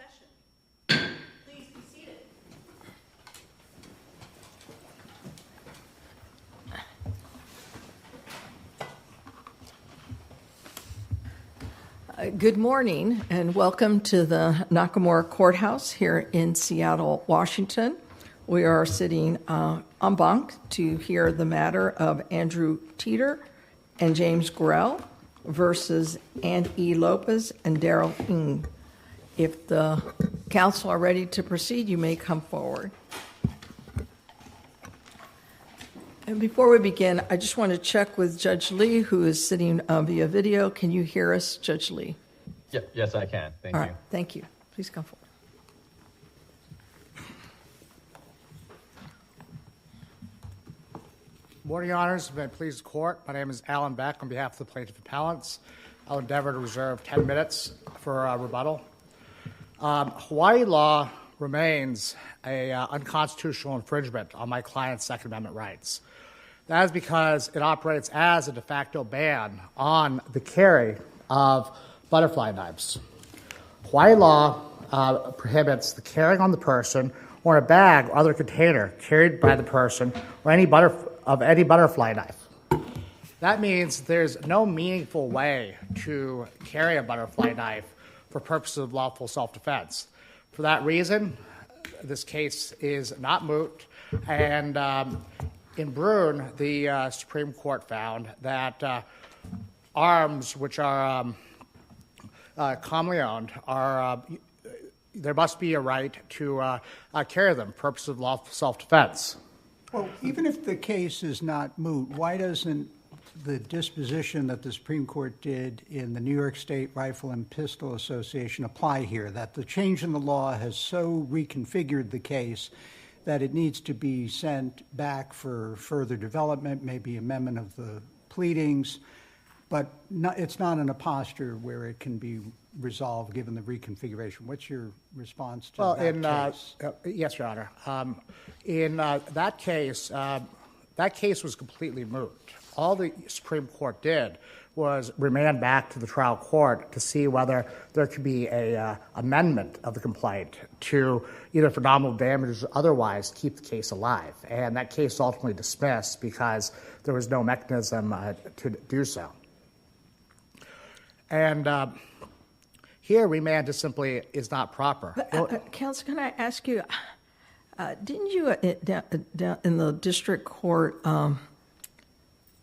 session. Please be seated. Good morning and welcome to the Nakamura Courthouse here in Seattle, Washington. We are sitting en banc to hear the matter of Andrew Teter and James Grell versus Ann E. Lopez and Daryl Ng. If the counsel are ready to proceed, you may come forward. And before we begin, I just want to check with Judge Lee, who is sitting via video. Can you hear us, Judge Lee? Yes, I can. Thank you. All right, thank you. Please come forward. Morning, Your Honors. May it please the court. My name is Alan Beck on behalf of the plaintiff appellants. I'll endeavor to reserve 10 minutes for rebuttal. Hawaii law remains a unconstitutional infringement on my client's Second Amendment rights. That is because it operates as a de facto ban on the carry of butterfly knives. Hawaii law prohibits the carrying on the person or in a bag or other container carried by the person or any butterfly knife. That means there's no meaningful way to carry a butterfly knife for purposes of lawful self-defense. For that reason, this case is not moot, and in Bruen, the Supreme Court found that arms which are commonly owned are there must be a right to carry them for purposes of lawful self-defense. Well, even if the case is not moot, why doesn't the disposition that the Supreme Court did in the New York State Rifle and Pistol Association apply here, that the change in the law has so reconfigured the case that it needs to be sent back for further development, maybe amendment of the pleadings, but it's not in a posture where it can be resolved given the reconfiguration? What's your response to that case? Yes, Your Honor. In that case was completely moot. All the Supreme Court did was remand back to the trial court to see whether there could be a amendment of the complaint to either for nominal damages or otherwise keep the case alive. And that case ultimately dismissed because there was no mechanism to do so. And here, remand just simply is not proper. Counsel, can I ask you, didn't you in the district court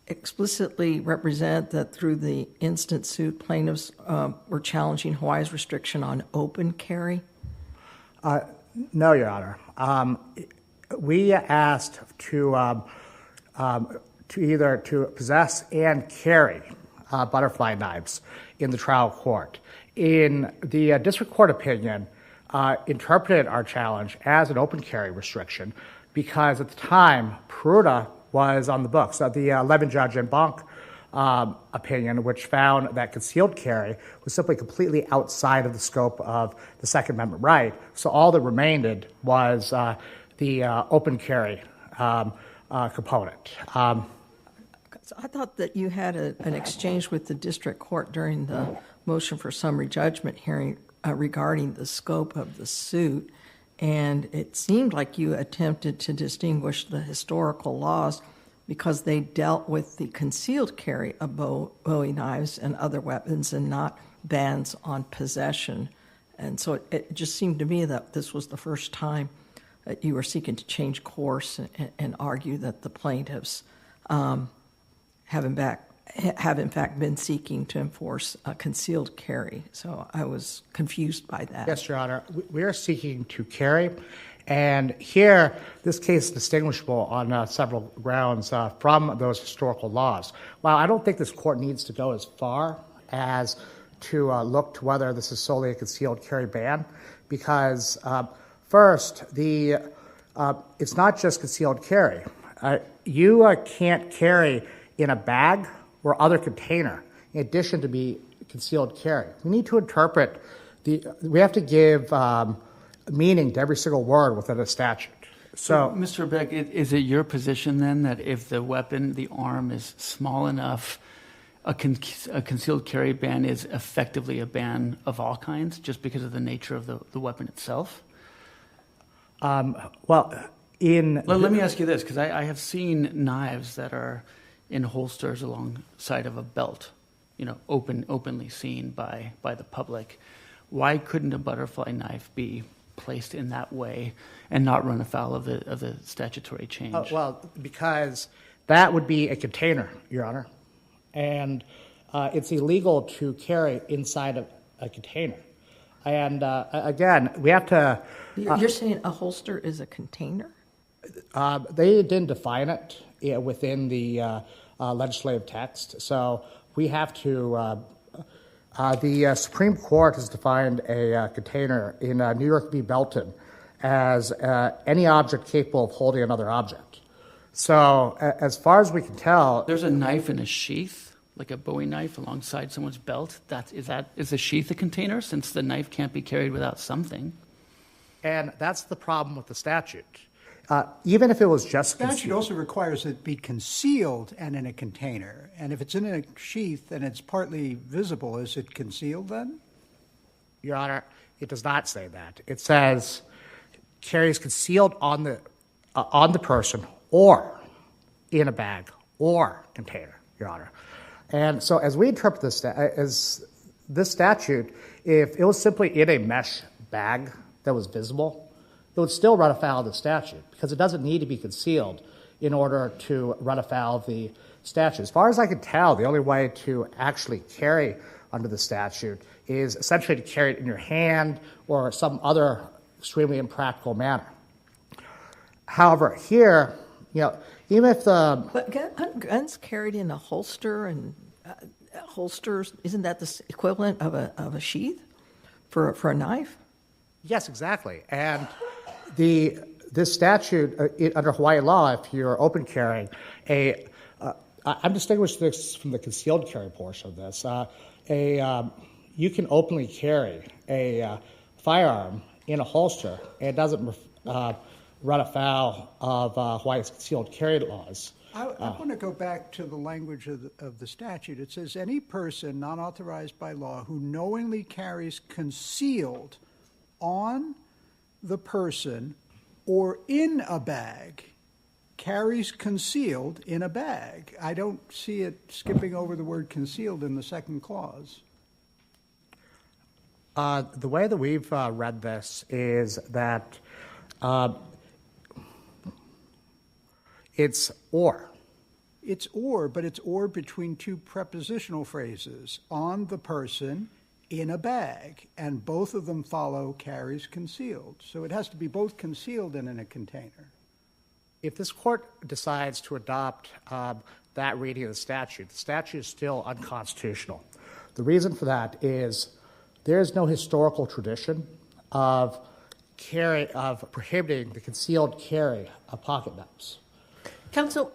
explicitly represent that through the instant suit, plaintiffs were challenging Hawaii's restriction on open carry? No, Your Honor. We asked to either to possess and carry butterfly knives in the trial court. In the district court opinion, interpreted our challenge as an open carry restriction because at the time, Peruta was on the books. The 11-judge and Banc opinion, which found that concealed carry was simply completely outside of the scope of the Second Amendment right. So all that remained was the open carry component. So I thought that you had an exchange with the district court during the motion for summary judgment hearing regarding the scope of the suit, and it seemed like you attempted to distinguish the historical laws because they dealt with the concealed carry of Bowie knives and other weapons and not bans on possession. And so it just seemed to me that this was the first time that you were seeking to change course and argue that the plaintiffs have in fact been seeking to enforce a concealed carry. So I was confused by that. Yes, Your Honor. We are seeking to carry. And here, this case is distinguishable on several grounds from those historical laws. While I don't think this court needs to go as far as to look to whether this is solely a concealed carry ban, because first, it's not just concealed carry. You can't carry in a bag or other container in addition to be concealed carry. We need to interpret we have to give meaning to every single word within a statute. So, Mr. Beck, is it your position then that if the weapon, the arm, is small enough a concealed carry ban is effectively a ban of all kinds just because of the nature of the weapon itself? Well, Let me ask you this, because I have seen knives that are in holsters alongside of a belt, openly seen by the public. Why couldn't a butterfly knife be placed in that way and not run afoul of the statutory change? well, because that would be a container, Your Honor, and it's illegal to carry inside of a container. And again, we have to. You're saying a holster is a container? They didn't define it within the legislative text, so we have to. The Supreme Court has defined a container in New York v. Belton as any object capable of holding another object. So, as far as we can tell, There's a knife in a sheath, like a Bowie knife, alongside someone's belt. Is the sheath a container, since the knife can't be carried without something? and that's the problem with the statute. Even if it was just Statute concealed. also requires it be concealed and in a container. And if it's in a sheath and it's partly visible, is it concealed then? Your Honor, it does not say that. It says carries concealed on the person or in a bag or container, Your Honor. And so as we interpret this statute, if it was simply in a mesh bag that was visible, it would still run afoul of the statute because it doesn't need to be concealed in order to run afoul of the statute. As far as I can tell, the only way to actually carry under the statute is essentially to carry it in your hand or some other extremely impractical manner. However, here, even if But guns carried in a holster and holsters, isn't that the equivalent of a sheath for a knife? Yes, exactly. And this statute under Hawaii law, if you're open carrying, I'm distinguishing this from the concealed carry portion of this. You can openly carry a firearm in a holster, and it doesn't run afoul of Hawaii's concealed carry laws. I want to go back to the language of the statute. It says, any person not authorized by law who knowingly carries concealed on the person or in a bag carries concealed in a bag. I don't see it skipping over the word concealed in the second clause. The way that we've read this is that it's or. It's or, but it's or between two prepositional phrases, on the person, in a bag, and both of them follow carries concealed. So it has to be both concealed and in a container. If this court decides to adopt that reading of the statute is still unconstitutional. The reason for that is there is no historical tradition of prohibiting the concealed carry of pocket knives. Counsel,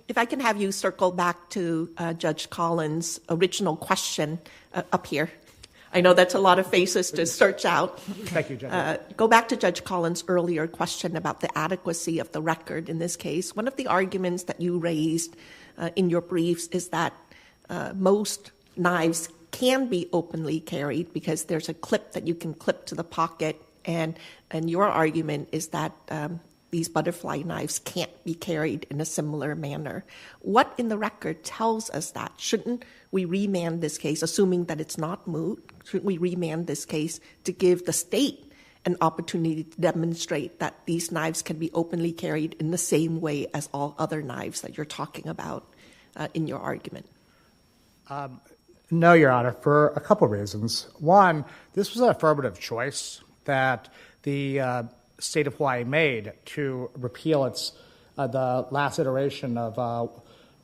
if I can have you circle back to Judge Collins' original question up here. I know that's a lot of faces to search out. Thank you, Judge. Go back to Judge Collins' earlier question about the adequacy of the record in this case. One of the arguments that you raised in your briefs is that most knives can be openly carried because there's a clip that you can clip to the pocket, and your argument is that these butterfly knives can't be carried in a similar manner. What in the record tells us that? Shouldn't we remand this case, assuming that it's not moot? Shouldn't we remand this case to give the state an opportunity to demonstrate that these knives can be openly carried in the same way as all other knives that you're talking about in your argument? No, Your Honor, for a couple reasons. One, this was an affirmative choice that the state of Hawaii made to repeal the last iteration of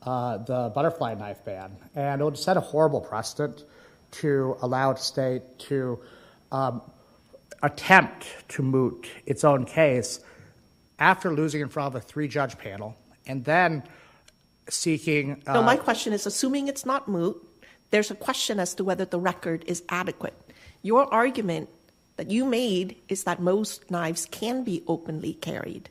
the butterfly knife ban. And it would set a horrible precedent to allow a state to attempt to moot its own case after losing in front of a 3-judge panel and then seeking... So my question is, assuming it's not moot, there's a question as to whether the record is adequate. Your argument that you made is that most knives can be openly carried.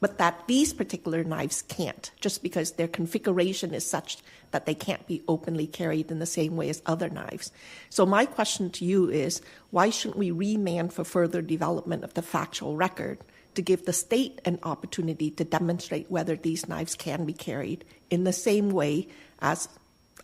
but that these particular knives can't, just because their configuration is such that they can't be openly carried in the same way as other knives. So my question to you is, why shouldn't we remand for further development of the factual record to give the state an opportunity to demonstrate whether these knives can be carried in the same way as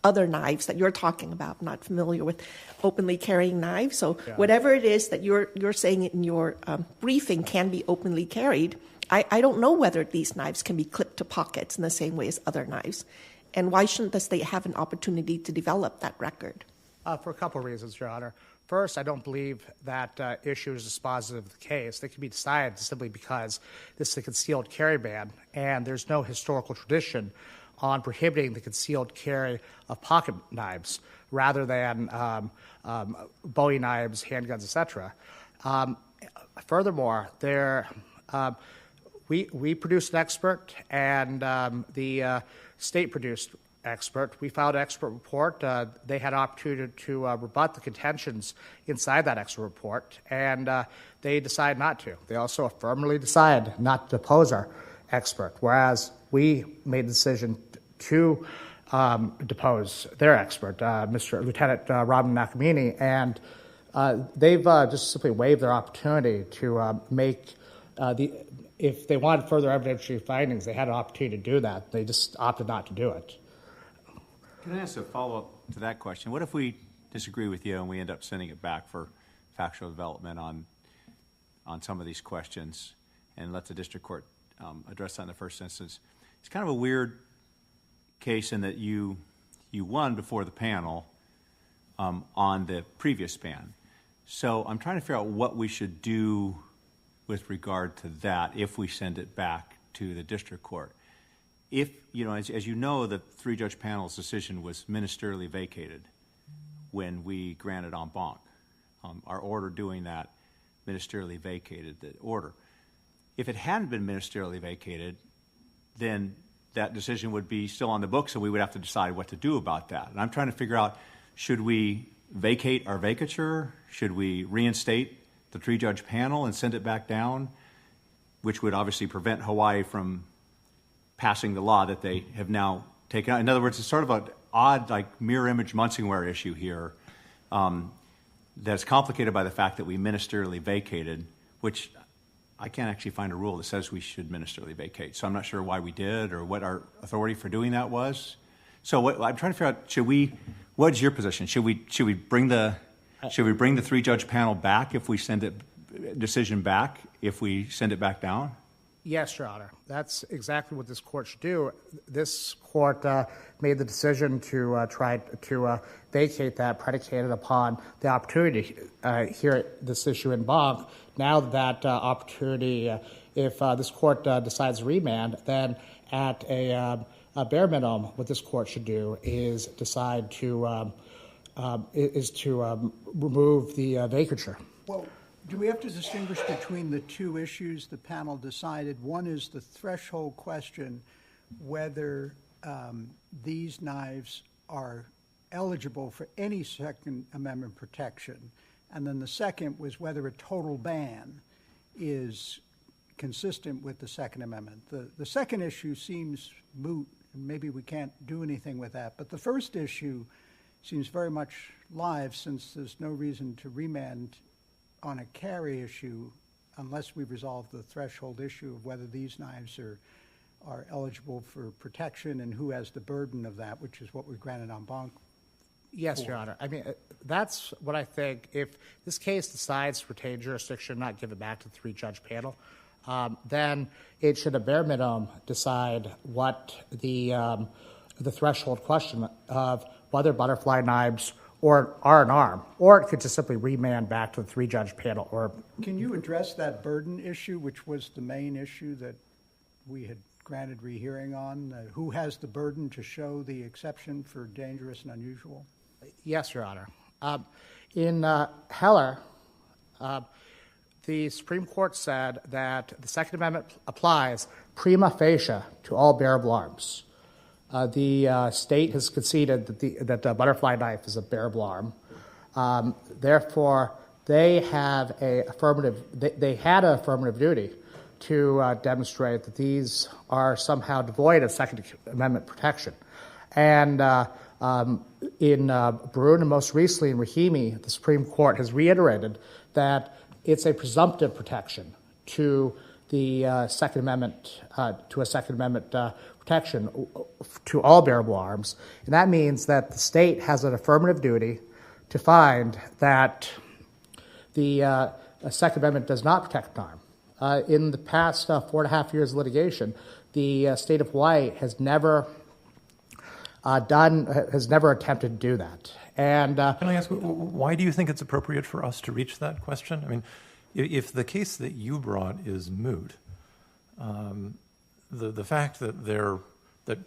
other knives that you're talking about? I'm not familiar with openly carrying knives. So whatever it is that you're saying in your briefing can be openly carried, I don't know whether these knives can be clipped to pockets in the same way as other knives. And why shouldn't the state have an opportunity to develop that record? For a couple of reasons, Your Honor. First, I don't believe that issue is dispositive of the case. They can be decided simply because this is a concealed carry ban, and there's no historical tradition on prohibiting the concealed carry of pocket knives rather than Bowie knives, handguns, etc. Furthermore, we produced an expert, and the state produced expert. We filed an expert report. They had an opportunity to rebut the contentions inside that expert report, and they decided not to. They also affirmatively decided not to depose our expert, whereas we made the decision to depose their expert, Lieutenant Robin Nakamini, and they've just simply waived their opportunity to make if they wanted further evidentiary findings, they had an opportunity to do that. They just opted not to do it. Can I ask a follow-up to that question? What if we disagree with you and we end up sending it back for factual development on some of these questions and let the district court address that in the first instance? It's kind of a weird case in that you won before the panel on the previous ban. So I'm trying to figure out what we should do with regard to that if we send it back to the district court. If, as you know, the three-judge panel's decision was ministerially vacated when we granted en banc. Our order doing that ministerially vacated the order. If it hadn't been ministerially vacated, then that decision would be still on the books, and we would have to decide what to do about that. And I'm trying to figure out, should we vacate our vacature? Should we reinstate the three-judge panel and send it back down, which would obviously prevent Hawaii from passing the law that they have now taken out? In other words, it's sort of an odd, mirror image Munsingware issue here that's complicated by the fact that we ministerially vacated, which I can't actually find a rule that says we should ministerially vacate. So I'm not sure why we did or what our authority for doing that was. So I'm trying to figure out, what's your position? Should we bring the three-judge panel back if we send it decision back, if we send it back down? Yes, Your Honor. That's exactly what this court should do. This court made the decision to try to vacate that, predicated upon the opportunity to hear this issue in Banc. Now that opportunity, if this court decides remand, then at a bare minimum, what this court should do is decide to remove the vacature. Well, do we have to distinguish between the two issues the panel decided? One is the threshold question, whether these knives are eligible for any Second Amendment protection. And then the second was whether a total ban is consistent with the Second Amendment. The second issue seems moot, and maybe we can't do anything with that. But the first issue seems very much live, since there's no reason to remand on a carry issue unless we resolve the threshold issue of whether these knives are eligible for protection and who has the burden of that, which is what we granted en banc. Yes, Your Honor. I mean, that's what I think. If this case decides to retain jurisdiction, not give it back to the three-judge panel, then it should at bare minimum decide what the threshold question of whether butterfly knives are an arm, or it could just simply remand back to the three-judge panel. Or can you address that burden issue, which was the main issue that we had granted rehearing on? Who has the burden to show the exception for dangerous and unusual? Yes, Your Honor. In Heller, the Supreme Court said that the Second Amendment applies prima facie to all bearable arms. The state has conceded that the butterfly knife is a bearable arm. Therefore, they have they had an affirmative duty to demonstrate that these are somehow devoid of Second Amendment protection. And in Bruen and most recently in Rahimi, the Supreme Court has reiterated that it's a presumptive protection to the Second Amendment, protection to all bearable arms. And that means that the state has an affirmative duty to find that the Second Amendment does not protect an arm. In the past 4.5 years of litigation, the state of Hawaii has never attempted to do that. And can I ask, why do you think it's appropriate for us to reach that question? I mean, if the case that you brought is moot, the fact that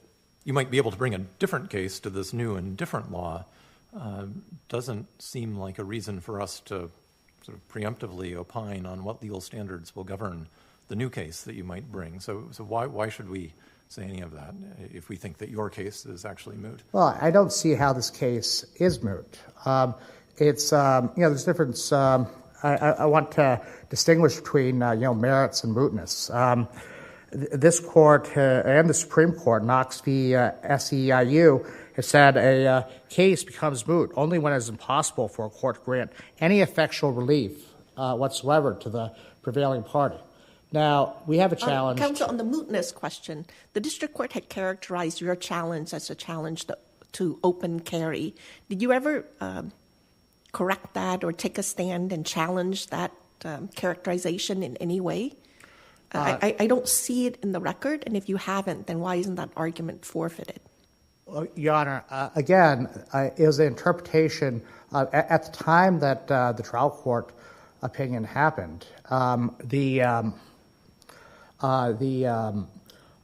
you might be able to bring a different case to this new and different law doesn't seem like a reason for us to sort of preemptively opine on what legal standards will govern the new case that you might bring. So why should we say any of that if we think that your case is actually moot? Well, I don't see how this case is moot. It's there's difference. I want to distinguish between merits and mootness. This court and the Supreme Court, Knox v. SEIU, has said a case becomes moot only when it is impossible for a court to grant any effectual relief whatsoever to the prevailing party. Now, we have a challenge. Counsel, on the mootness question, the district court had characterized your challenge as a challenge to open carry. Did you ever correct that or take a stand and challenge that characterization in any way? I don't see it in the record, and if you haven't, then why isn't that argument forfeited? Your Honor, again, it was an interpretation at the time that the trial court opinion happened. The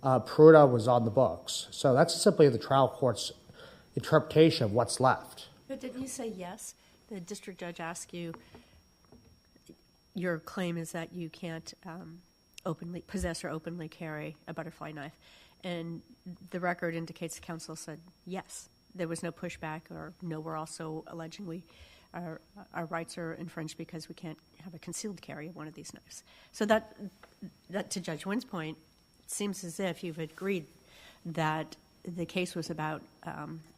Pruda was on the books, so that's simply the trial court's interpretation of what's left. But didn't you say yes? The district judge asked you. Your claim is that you can't openly possess or openly carry a butterfly knife, and the record indicates the counsel said yes. There was no pushback, or no, we're also alleging our rights are infringed because we can't have a concealed carry of one of these knives. So that to Judge Wynn's point, it seems as if you've agreed that the case was about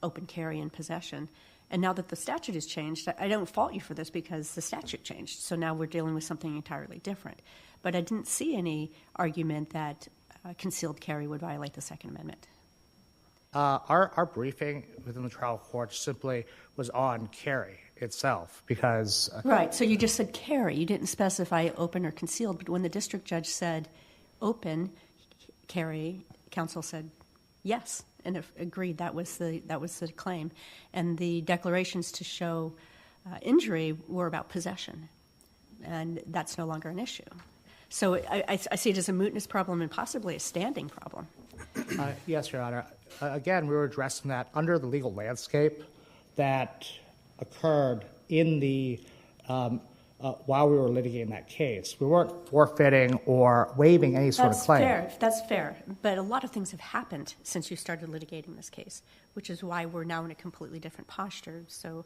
open carry and possession. And now that the statute has changed, I don't fault you for this because the statute changed. So now we're dealing with something entirely different. But I didn't see any argument that concealed carry would violate the Second Amendment. Our briefing within the trial court simply was on carry itself because... Right, so you just said carry. You didn't specify open or concealed, but when the district judge said open carry, counsel said yes, and agreed that was the claim. And the declarations to show injury were about possession, and that's no longer an issue. So I see it as a mootness problem and possibly a standing problem. Yes, Your Honor. Again, we were addressing that under the legal landscape that occurred in the while we were litigating that case. We weren't forfeiting or waiving any sort of claim. That's fair. But a lot of things have happened since you started litigating this case, which is why we're now in a completely different posture. So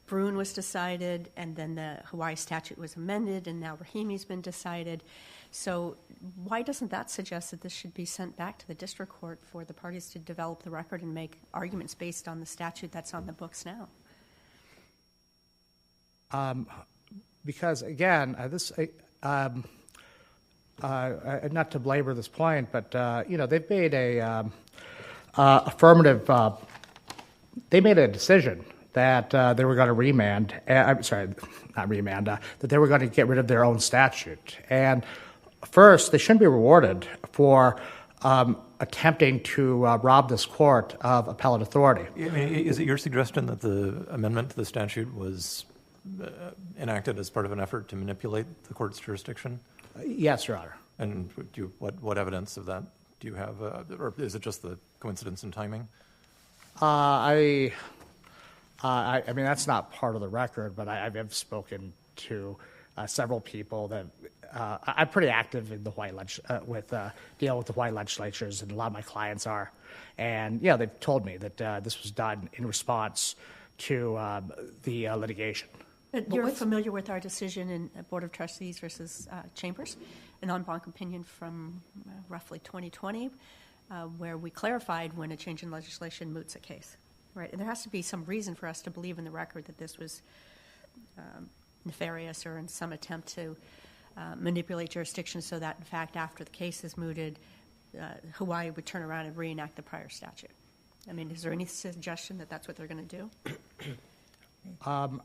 Bruen was decided, and then the Hawaii statute was amended, and now Rahimi's been decided. So why doesn't that suggest that this should be sent back to the district court for the parties to develop the record and make arguments based on the statute that's on the books now? Because, again, not to belabor this point, but, they've made a affirmative, they made a decision that they were going to remand, that they were going to get rid of their own statute. And first, they shouldn't be rewarded for attempting to rob this court of appellate authority. I mean, is it your suggestion that the amendment to the statute was enacted as part of an effort to manipulate the court's jurisdiction? Yes, Your Honor. And what evidence of that do you have? Or is it just the coincidence in timing? I mean, that's not part of the record, but I've spoken to several people that I'm pretty active in the Hawaii deal with the Hawaii legislatures, and a lot of my clients are. And, they've told me that this was done in response to the litigation. You're familiar with our decision in Board of Trustees versus Chambers, an en banc opinion from roughly 2020 where we clarified when a change in legislation moots a case, right? And there has to be some reason for us to believe in the record that this was nefarious or in some attempt to manipulate jurisdiction so that, in fact, after the case is mooted, Hawaii would turn around and reenact the prior statute. I mean, is there any suggestion that that's what they're going to do? I'm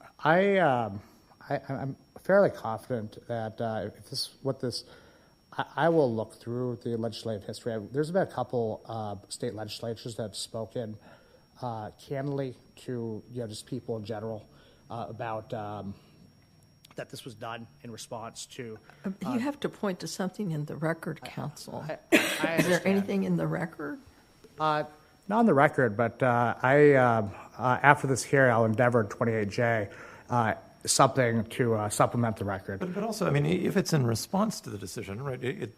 fairly confident that if this what this, I will look through the legislative history. There's been a couple state legislatures that have spoken candidly to just people in general about that this was done in response to. You have to point to something in the record, counsel. I Is there anything in the record? Not on the record, but after this hearing, I'll endeavor 28J something to supplement the record. But also, I mean, if it's in response to the decision, right?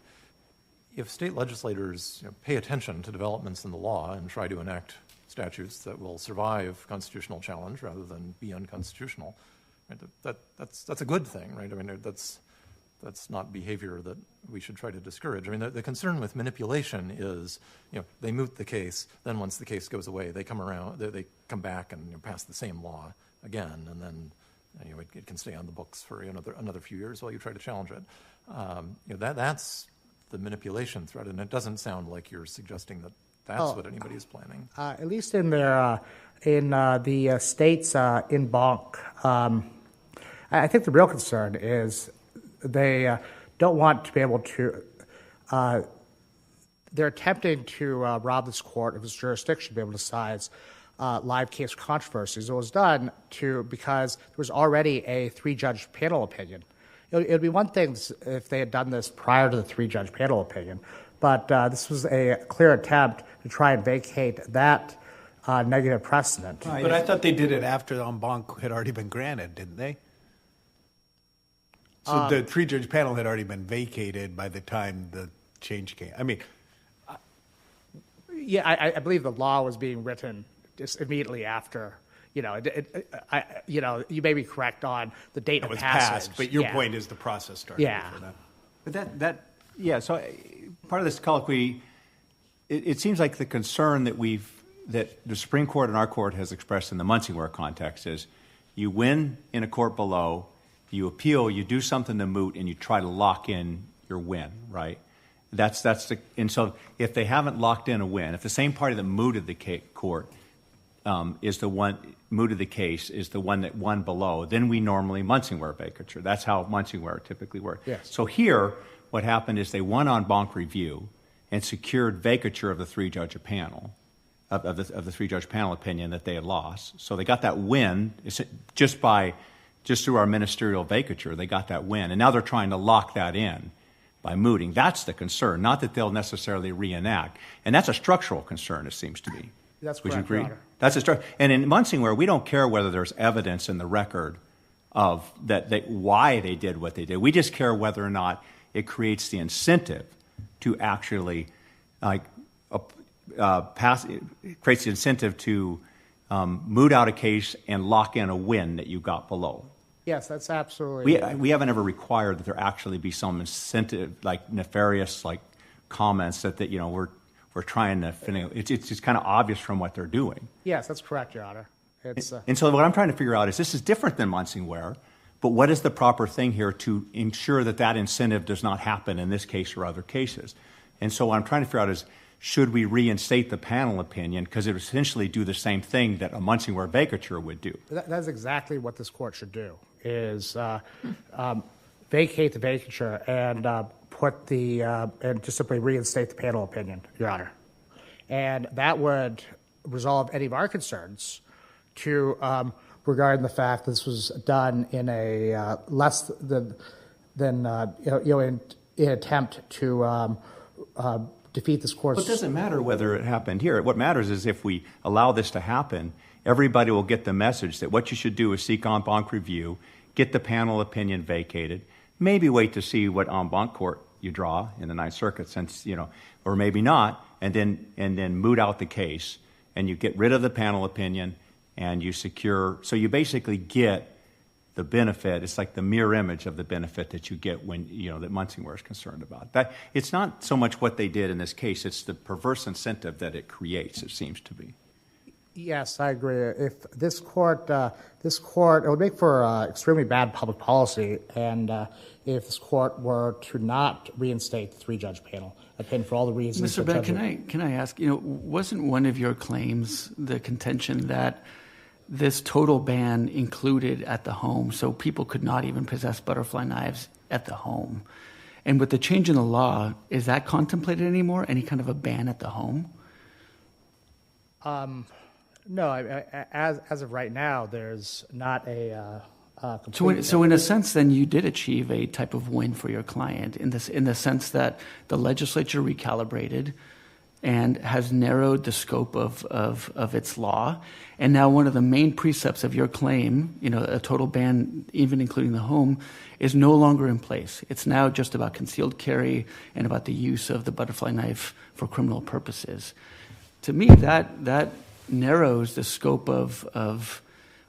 If state legislators pay attention to developments in the law and try to enact statutes that will survive constitutional challenge rather than be unconstitutional, right, that's a good thing, right? I mean, that's not behavior that we should try to discourage. I mean, the concern with manipulation is, they moot the case, then once the case goes away, they come around, they come back and pass the same law again, and then it can stay on the books for another few years while you try to challenge it. That's the manipulation threat, and it doesn't sound like you're suggesting that that's what anybody is planning. At least in their in the states in Banc, I think the real concern is they don't want to be able to. They're attempting to rob this court of its jurisdiction to be able to decide live case controversies. It was done because there was already a 3-judge panel opinion. It would be one thing if they had done this prior to the 3-judge panel opinion, but this was a clear attempt to try and vacate that negative precedent. But I thought they did it after the en banc had already been granted, didn't they? So the 3-judge panel had already been vacated by the time the change came. I mean, yeah, I believe the law was being written just immediately after. You may be correct on the date of it was passage. passed, but your point is the process started. Yeah. before But that. so part of this colloquy, it seems like the concern that the Supreme Court and our court has expressed in the Munsingware context is you win in a court below, you appeal, you do something to moot, and you try to lock in your win, right? And so if they haven't locked in a win, if the same party that mooted the court is the one mooted the case is the one that won below, then we normally Munsingware vacature. That's how Munsingware typically works. Yes. So here, what happened is they won en banc review and secured vacature of the 3-judge panel, of the 3-judge panel opinion that they had lost. So they got that win just through our ministerial vacature. They got that win, and now they're trying to lock that in by mooting. That's the concern, not that they'll necessarily reenact, and that's a structural concern. It seems to me. That's Would correct, you Your agree? Honor. That's a and in Munsingware, we don't care whether there's evidence in the record of why they did what they did. We just care whether or not it creates the incentive to actually creates the incentive to moot out a case and lock in a win that you got below. Yes, that's absolutely. We haven't ever required that there actually be some incentive, like nefarious, comments that we're trying to. It's just kind of obvious from what they're doing. Yes, that's correct, Your Honor. And so what I'm trying to figure out is this is different than Munsingware, but what is the proper thing here to ensure that incentive does not happen in this case or other cases? And so what I'm trying to figure out is, should we reinstate the panel opinion because it would essentially do the same thing that a Munsingware vacature would do? That's exactly what this court should do, is vacate the vacature and put and just simply reinstate the panel opinion, Your Honor. And that would resolve any of our concerns regarding the fact this was done in a less than in attempt to defeat this court's. Well, it doesn't matter whether it happened here. What matters is if we allow this to happen, everybody will get the message that what you should do is seek en banc review, get the panel opinion vacated, maybe wait to see what en banc court you draw in the Ninth Circuit, since or maybe not, and then moot out the case, and you get rid of the panel opinion, and you secure. So you basically get the benefit. It's like the mirror image of the benefit that you get when, that Munsingware is concerned about. That it's not so much what they did in this case, it's the perverse incentive that it creates, it seems to be. Yes, I agree. If this court, it would make for extremely bad public policy, and if this court were to not reinstate the three-judge panel, for all the reasons. Mr. Banc, can I ask? Wasn't one of your claims the contention that this total ban included at the home, so people could not even possess butterfly knives at the home? And with the change in the law, is that contemplated anymore? Any kind of a ban at the home? No, as of right now, there's not a complete. So in a sense, then you did achieve a type of win for your client in the sense that the legislature recalibrated and has narrowed the scope of its law, and now one of the main precepts of your claim, a total ban, even including the home, is no longer in place. It's now just about concealed carry and about the use of the butterfly knife for criminal purposes. To me, that narrows the scope of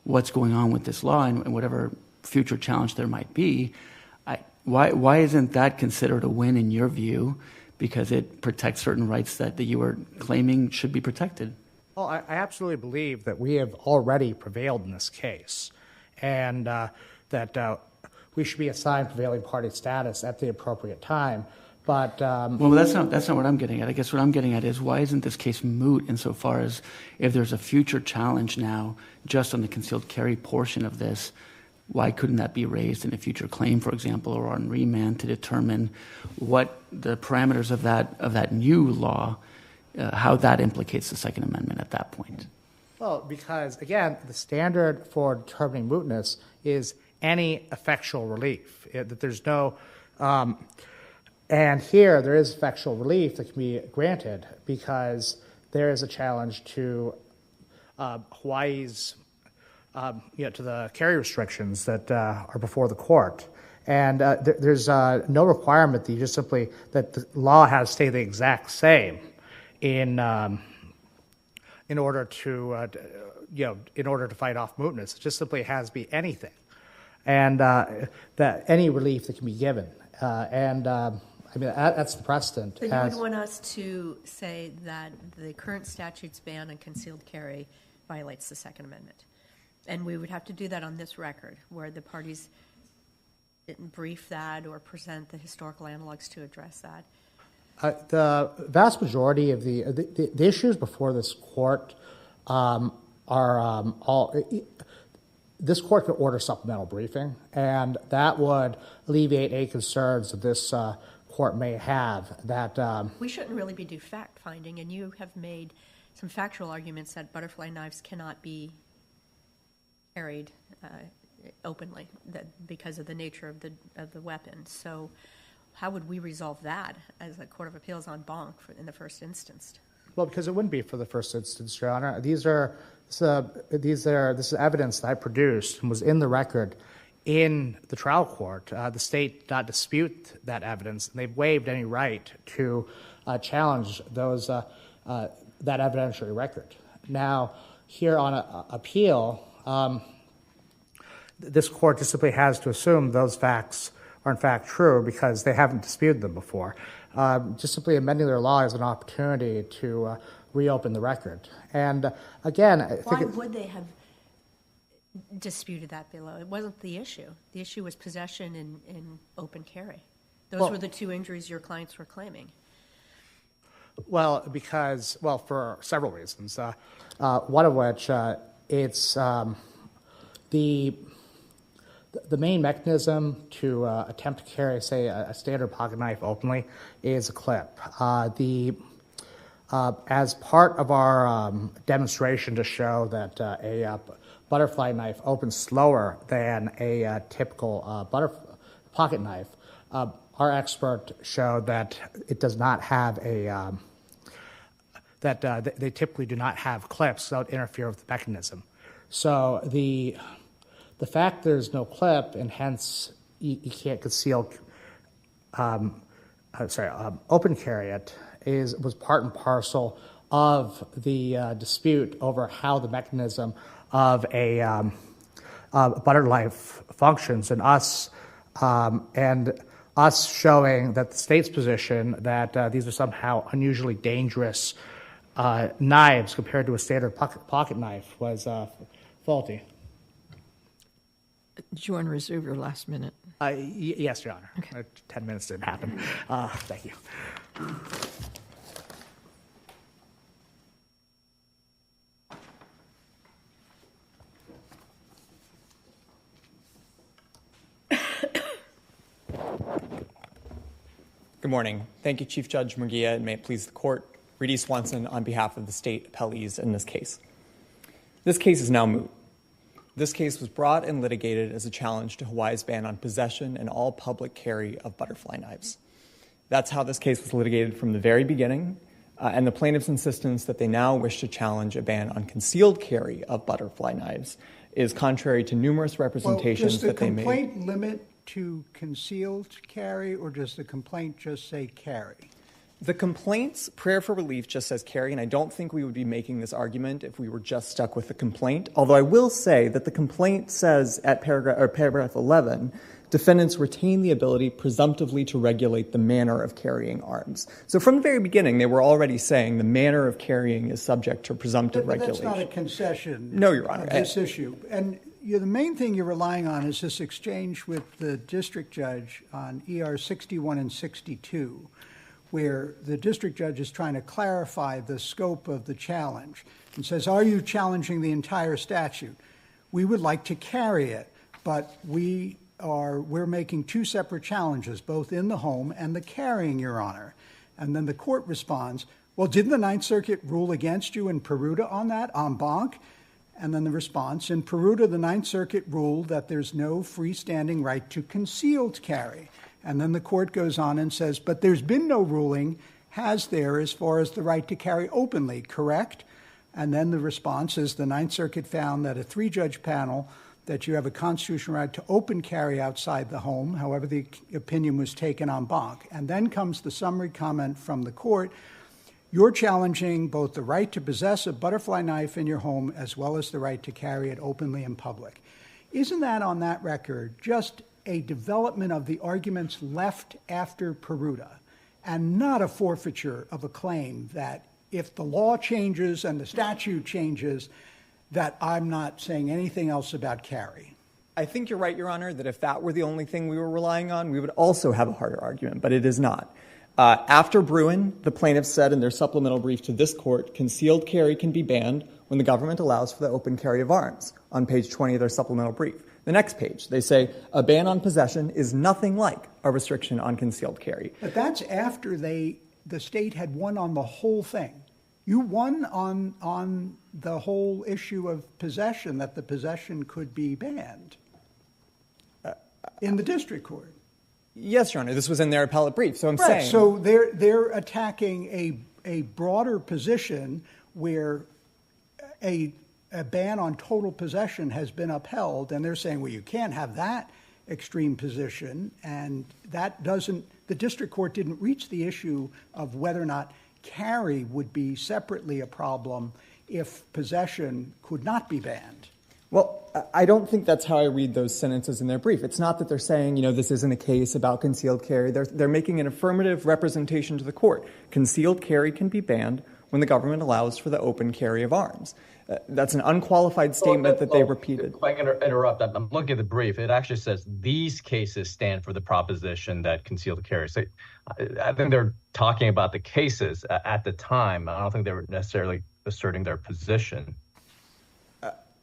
what's going on with this law and whatever future challenge there might be. Why isn't that considered a win in your view? Because it protects certain rights that you were claiming should be protected. Well, I absolutely believe that we have already prevailed in this case, and that we should be assigned prevailing party status at the appropriate time. But well, that's not what I'm getting at. I guess what I'm getting at is why isn't this case moot insofar as if there's a future challenge now just on the concealed carry portion of this, why couldn't that be raised in a future claim, for example, or on remand to determine what the parameters of that new law, how that implicates the Second Amendment at that point? Well, because, again, the standard for determining mootness is any effectual relief. That there's no... and here, there is effectual relief that can be granted because there is a challenge to Hawaii's, to the carry restrictions that are before the court. And there's no requirement that that the law has to stay the exact same in order to fight off mootness. It just simply has to be anything, and that any relief that can be given. That's the precedent. So you would want us to say that the current statute's ban on concealed carry violates the Second Amendment. And we would have to do that on this record, where the parties didn't brief that or present the historical analogs to address that. The vast majority of the issues before this court are all... This court could order supplemental briefing, and that would alleviate any concerns that this court may have. That we shouldn't really be do fact finding, and you have made some factual arguments that butterfly knives cannot be carried openly, because of the nature of the weapon. So, how would we resolve that as a Court of Appeals on Banc in the first instance? Well, because it wouldn't be for the first instance, Your Honor. This is evidence that I produced and was in the record in the trial court. The state did not dispute that evidence, and they've waived any right to challenge that evidentiary record. Now, here on appeal, this court just simply has to assume those facts are in fact true because they haven't disputed them before. Just simply amending their law is an opportunity to reopen the record. And again, why would they have disputed that below? It wasn't the issue. The issue was possession and open carry. Those were the two injuries your clients were claiming. Well, for several reasons. One of which it's the main mechanism to attempt to carry, say, a standard pocket knife openly is a clip. As part of our demonstration to show that a butterfly knife opens slower than a typical pocket knife, our expert showed that it does not have they typically do not have clips that interfere with the mechanism. So the fact there's no clip and hence you can't conceal, open carry it was part and parcel of the dispute over how the mechanism of a butter knife functions, and us showing that the state's position that these are somehow unusually dangerous knives compared to a standard pocket knife was faulty. Did you want to reserve your last minute? Yes, Your Honor. Okay. 10 minutes didn't happen. Thank you. Good morning. Thank you, Chief Judge Murguia, and may it please the court. Reedy Swanson on behalf of the state appellees in this case. This case is now moot. This case was brought and litigated as a challenge to Hawaii's ban on possession and all public carry of butterfly knives. That's how this case was litigated from the very beginning, and the plaintiff's insistence that they now wish to challenge a ban on concealed carry of butterfly knives is contrary to numerous representations that they made. Does the complaint limit to concealed carry, or does the complaint just say carry? The complaint's prayer for relief just says carry, and I don't think we would be making this argument if we were just stuck with the complaint, although I will say that the complaint says at paragraph 11, defendants retain the ability presumptively to regulate the manner of carrying arms. So from the very beginning, they were already saying the manner of carrying is subject to presumptive regulation. That's not a concession. No, Your Honor. This issue. And the main thing you're relying on is this exchange with the district judge on ER 61 and 62, where the district judge is trying to clarify the scope of the challenge and says, are you challenging the entire statute? We would like to carry it, but we're making two separate challenges, both in the home and the carrying, Your Honor. And then the court responds, well, didn't the Ninth Circuit rule against you in Peruta on that, en banc? And then the response, in Peruta, the Ninth Circuit ruled that there's no freestanding right to concealed carry. And then the court goes on and says, but there's been no ruling, has there, as far as the right to carry openly, correct? And then the response is the Ninth Circuit found that a three-judge panel that you have a constitutional right to open carry outside the home, however the opinion was taken en banc. And then comes the summary comment from the court, you're challenging both the right to possess a butterfly knife in your home as well as the right to carry it openly in public. Isn't that on that record just a development of the arguments left after Peruta and not a forfeiture of a claim that if the law changes and the statute changes, that I'm not saying anything else about carry? I think you're right, Your Honor, that if that were the only thing we were relying on, we would also have a harder argument, but it is not. After Bruen, the plaintiffs said in their supplemental brief to this court, concealed carry can be banned when the government allows for the open carry of arms, on page 20 of their supplemental brief. The next page, they say, a ban on possession is nothing like a restriction on concealed carry. But that's after the state had won on the whole thing. You won on the whole issue of possession, that the possession could be banned in the district court. Yes, Your Honor, this was in their appellate brief, so I'm saying... So they're attacking a broader position where a ban on total possession has been upheld, and they're saying, well, you can't have that extreme position, and that doesn't... The district court didn't reach the issue of whether or not carry would be separately a problem if possession could not be banned. Well, I don't think that's how I read those sentences in their brief. It's not that they're saying, this isn't a case about concealed carry. They're making an affirmative representation to the court. Concealed carry can be banned when the government allows for the open carry of arms. That's an unqualified statement that they repeated. If I can interrupt, I'm looking at the brief. It actually says these cases stand for the proposition that concealed carry. So I think they're talking about the cases at the time. I don't think they were necessarily asserting their position.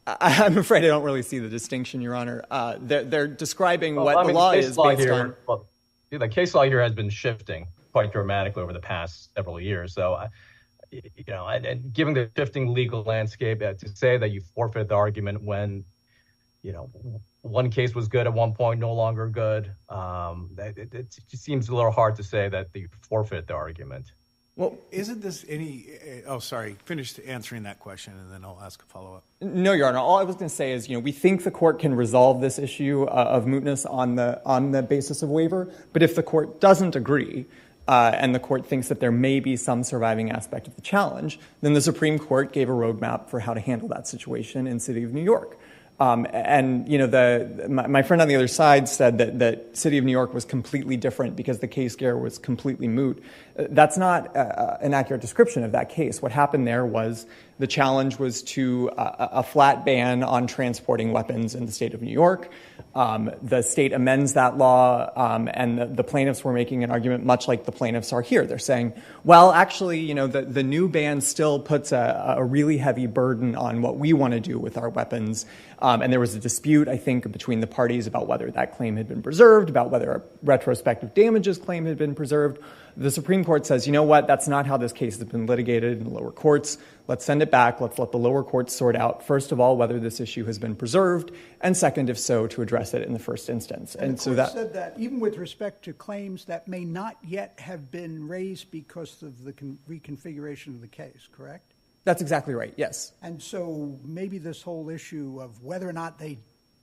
I'm afraid I don't really see the distinction, Your Honor. They're describing what the law is based on. Well, the case law here has been shifting quite dramatically over the past several years. So, and given the shifting legal landscape, to say that you forfeit the argument when, one case was good at one point, no longer good, it just seems a little hard to say that you forfeit the argument. Well, isn't this any... Oh, sorry. Finish answering that question, and then I'll ask a follow-up. No, Your Honor. All I was going to say is, we think the court can resolve this issue of mootness on the basis of waiver. But if the court doesn't agree, and the court thinks that there may be some surviving aspect of the challenge, then the Supreme Court gave a roadmap for how to handle that situation in the city of New York. And my friend on the other side said that City of New York was completely different because the case here was completely moot. That's not an accurate description of that case. What happened there was the challenge was to a flat ban on transporting weapons in the state of New York. The state amends that law, and the plaintiffs were making an argument much like the plaintiffs are here. They're saying, well, actually, the new ban still puts a really heavy burden on what we want to do with our weapons. And there was a dispute, I think, between the parties about whether that claim had been preserved, about whether a retrospective damages claim had been preserved. The Supreme Court says, you know what, that's not how this case has been litigated in the lower courts. Let's send it back. Let's let the lower courts sort out, first of all, whether this issue has been preserved, and second, if so, to address it in the first instance. And so that said that even with respect to claims that may not yet have been raised because of the reconfiguration of the case, correct? That's exactly right, yes. And so maybe this whole issue of whether or not they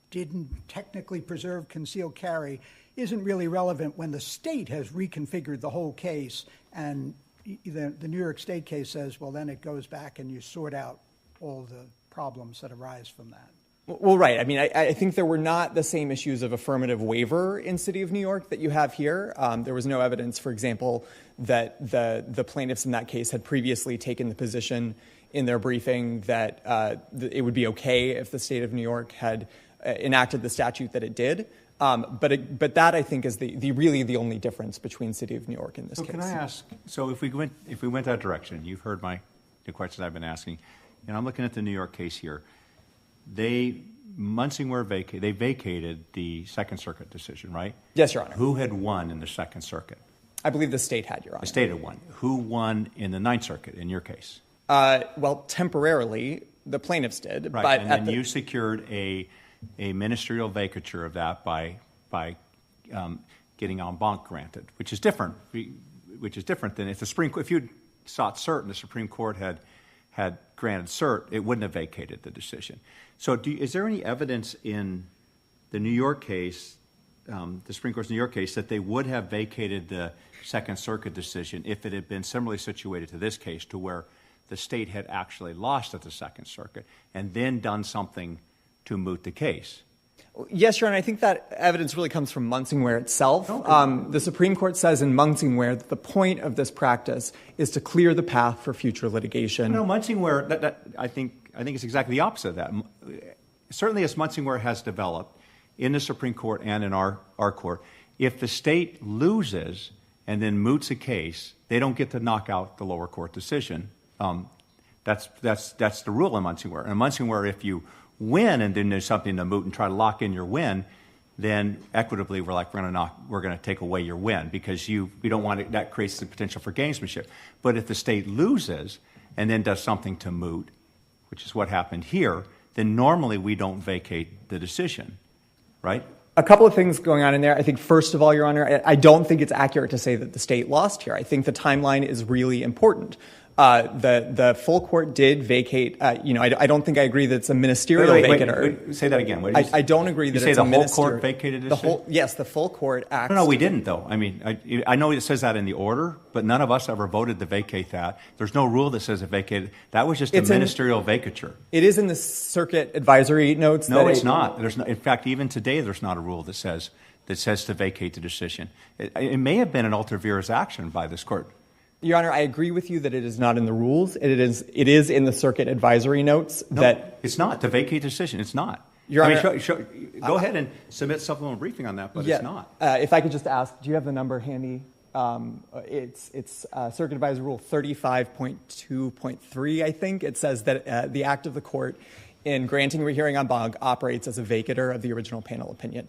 didn't technically preserve concealed carry isn't really relevant when the state has reconfigured the whole case, and the New York State case says, well, then it goes back and you sort out all the problems that arise from that. Well, right. I mean, I think there were not the same issues of affirmative waiver in City of New York that you have here. There was no evidence, for example, that the plaintiffs in that case had previously taken the position in their briefing that it would be okay if the state of New York had enacted the statute that it did. But that, I think, is really the only difference between City of New York and this case. Can I ask? So if we went that direction, you've heard the questions I've been asking, and I'm looking at the New York case here. Munsingware vacated the Second Circuit decision, right? Yes, Your Honor. Who had won in the Second Circuit? I believe the state had, Your Honor. The state had won. Who won in the Ninth Circuit in your case? Well, temporarily, the plaintiffs did. Right, but and then you secured a ministerial vacature of that by getting en banc granted, which is different. Which is different than if you sought cert and the Supreme Court had granted cert, it wouldn't have vacated the decision. So, is there any evidence in the New York case, the Supreme Court's New York case, that they would have vacated the Second Circuit decision if it had been similarly situated to this case, to where the state had actually lost at the Second Circuit and then done something to moot the case? Yes, Your Honor, I think that evidence really comes from Munsingware itself. The Supreme Court says in Munsingware that the point of this practice is to clear the path for future litigation. No, Munsingware, I think it's exactly the opposite of that. Certainly, as Munsingware has developed in the Supreme Court and in our court, if the state loses and then moots a case, they don't get to knock out the lower court decision. That's the rule in Munsingware. In Munsingware, if you win and then there's something to moot and try to lock in your win, then equitably we're going to take away your win because we don't want it. That creates the potential for gamesmanship. But if the state loses and then does something to moot, which is what happened here, then normally we don't vacate the decision, right? A couple of things going on in there. I think, first of all, Your Honor, I don't think it's accurate to say that the state lost here. I think the timeline is really important. The full court did vacate. I don't think I agree that it's a ministerial vacater. Wait, say that again. I don't agree that it's a ministerial. You say the whole court vacated this? Yes, the full court acts. No, we didn't, though. I mean, I know it says that in the order, but none of us ever voted to vacate that. There's no rule that says it vacated. That was just a ministerial vacature. It is in the circuit advisory notes. No, it's not. In fact, even today, there's not a rule that says to vacate the decision. It may have been an ultra vires action by this court. Your Honor, I agree with you that it is not in the rules. It is in the circuit advisory notes. No, it's not. To vacate the decision, it's not. Your Honor, go ahead and submit supplemental briefing on that, but it's not. If I could just ask, do you have the number handy? It's Circuit Advisory Rule 35.2.3, I think. It says that the act of the court in granting rehearing en banc operates as a vacater of the original panel opinion.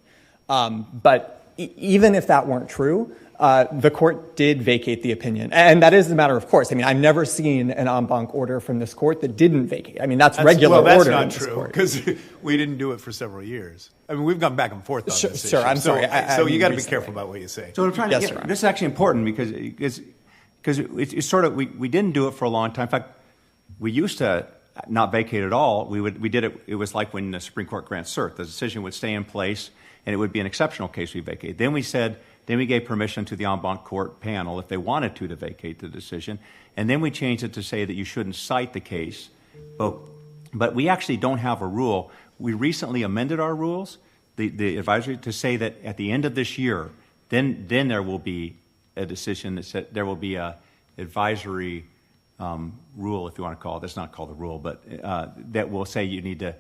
But even if that weren't true, the court did vacate the opinion. And that is a matter of course. I mean, I've never seen an en banc order from this court that didn't vacate. I mean, that's regular order. Well, that's not true, because we didn't do it for several years. I mean, we've gone back and forth on this issue. Sure, I'm sorry. So you got to be careful about what you say. So I'm trying to get, this is actually important because it's sort of, we didn't do it for a long time. In fact, we used to not vacate at all. We did it, it was like when the Supreme Court grants cert. The decision would stay in place, and it would be an exceptional case we vacate. Then we gave permission to the en banc court panel, if they wanted to vacate the decision. And then we changed it to say that you shouldn't cite the case. But we actually don't have a rule we recently amended our rules, the advisory, to say that at the end of this year, then there will be a decision that said there will be a advisory rule, if you want to call it. That's not called a rule, but that will say you need to,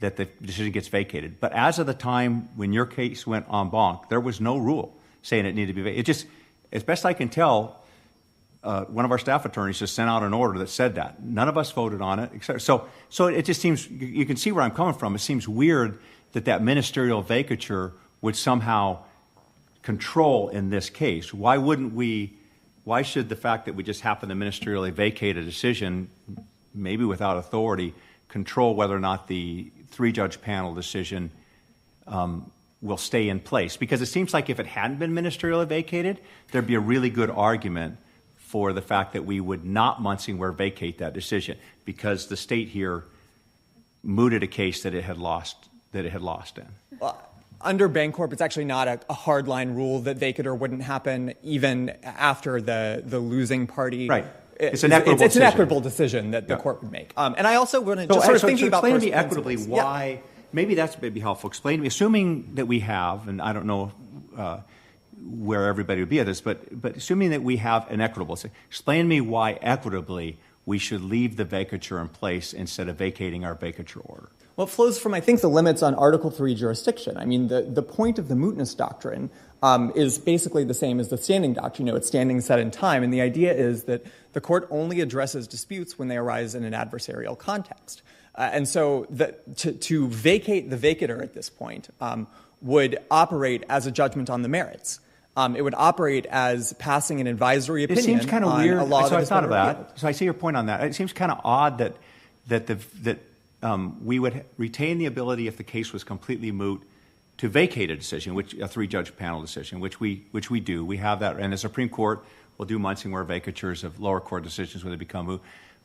that the decision gets vacated. But as of the time when your case went en banc, there was no rule saying it needed to be vacated. It just, as best I can tell, one of our staff attorneys just sent out an order that said that. None of us voted on it, etc. So it just seems, you can see where I'm coming from. It seems weird that ministerial vacature would somehow control in this case. Why should the fact that we just happen to ministerially vacate a decision, maybe without authority, control whether or not the 3-judge panel decision will stay in place? Because it seems like if it hadn't been ministerially vacated, there'd be a really good argument for the fact that we would not Munsingware vacate that decision because the state here mooted a case that it had lost in. Well, under Bancorp, it's actually not a hardline rule that vacatur wouldn't happen even after the losing party. Right. It's an equitable decision. It's an equitable decision that the court would make. And I also want to just sort of thinking about explain to me equitably why. Maybe that's maybe helpful. Explain to me, assuming that we have, and I don't know where everybody would be at this, but assuming that we have an equitable, explain to me why equitably we should leave the vacatur in place instead of vacating our vacatur order. Well, it flows from, I think, the limits on Article 3 jurisdiction. I mean, the point of the mootness doctrine is basically the same as the standing doctrine. You know, it's standing set in time, and the idea is that the court only addresses disputes when they arise in an adversarial context. And so to vacate the vacatur at this point would operate as a judgment on the merits. It would operate as passing an advisory opinion. It seems kind of weird. A law so I thought of that. repealed. So I see your point on that. It seems kind of odd that we would retain the ability, if the case was completely moot, to vacate a decision, a 3-judge panel decision, which we do. We have that, and the Supreme Court will do Munsingware vacatures of lower court decisions when they become moot.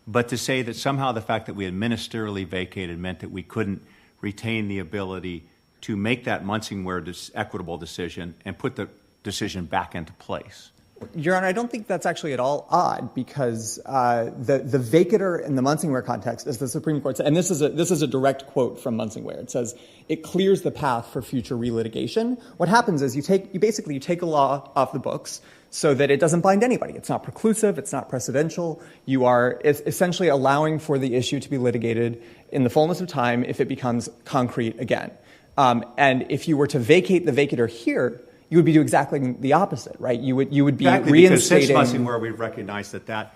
But to say that somehow the fact that we had ministerially vacated meant that we couldn't retain the ability to make that Munsingware equitable decision and put the decision back into place. Your Honor, I don't think that's actually at all odd because the vacatur in the Munsingware context, as the Supreme Court said, and this is a direct quote from Munsingware. It says it clears the path for future relitigation. What happens is you basically take a law off the books so that it doesn't bind anybody. It's not preclusive. It's not precedential. You are essentially allowing for the issue to be litigated in the fullness of time if it becomes concrete again. And if you were to vacate the vacatur here, you would be doing exactly the opposite, right? You would be reinstating. Because since Munsingware, we've recognized that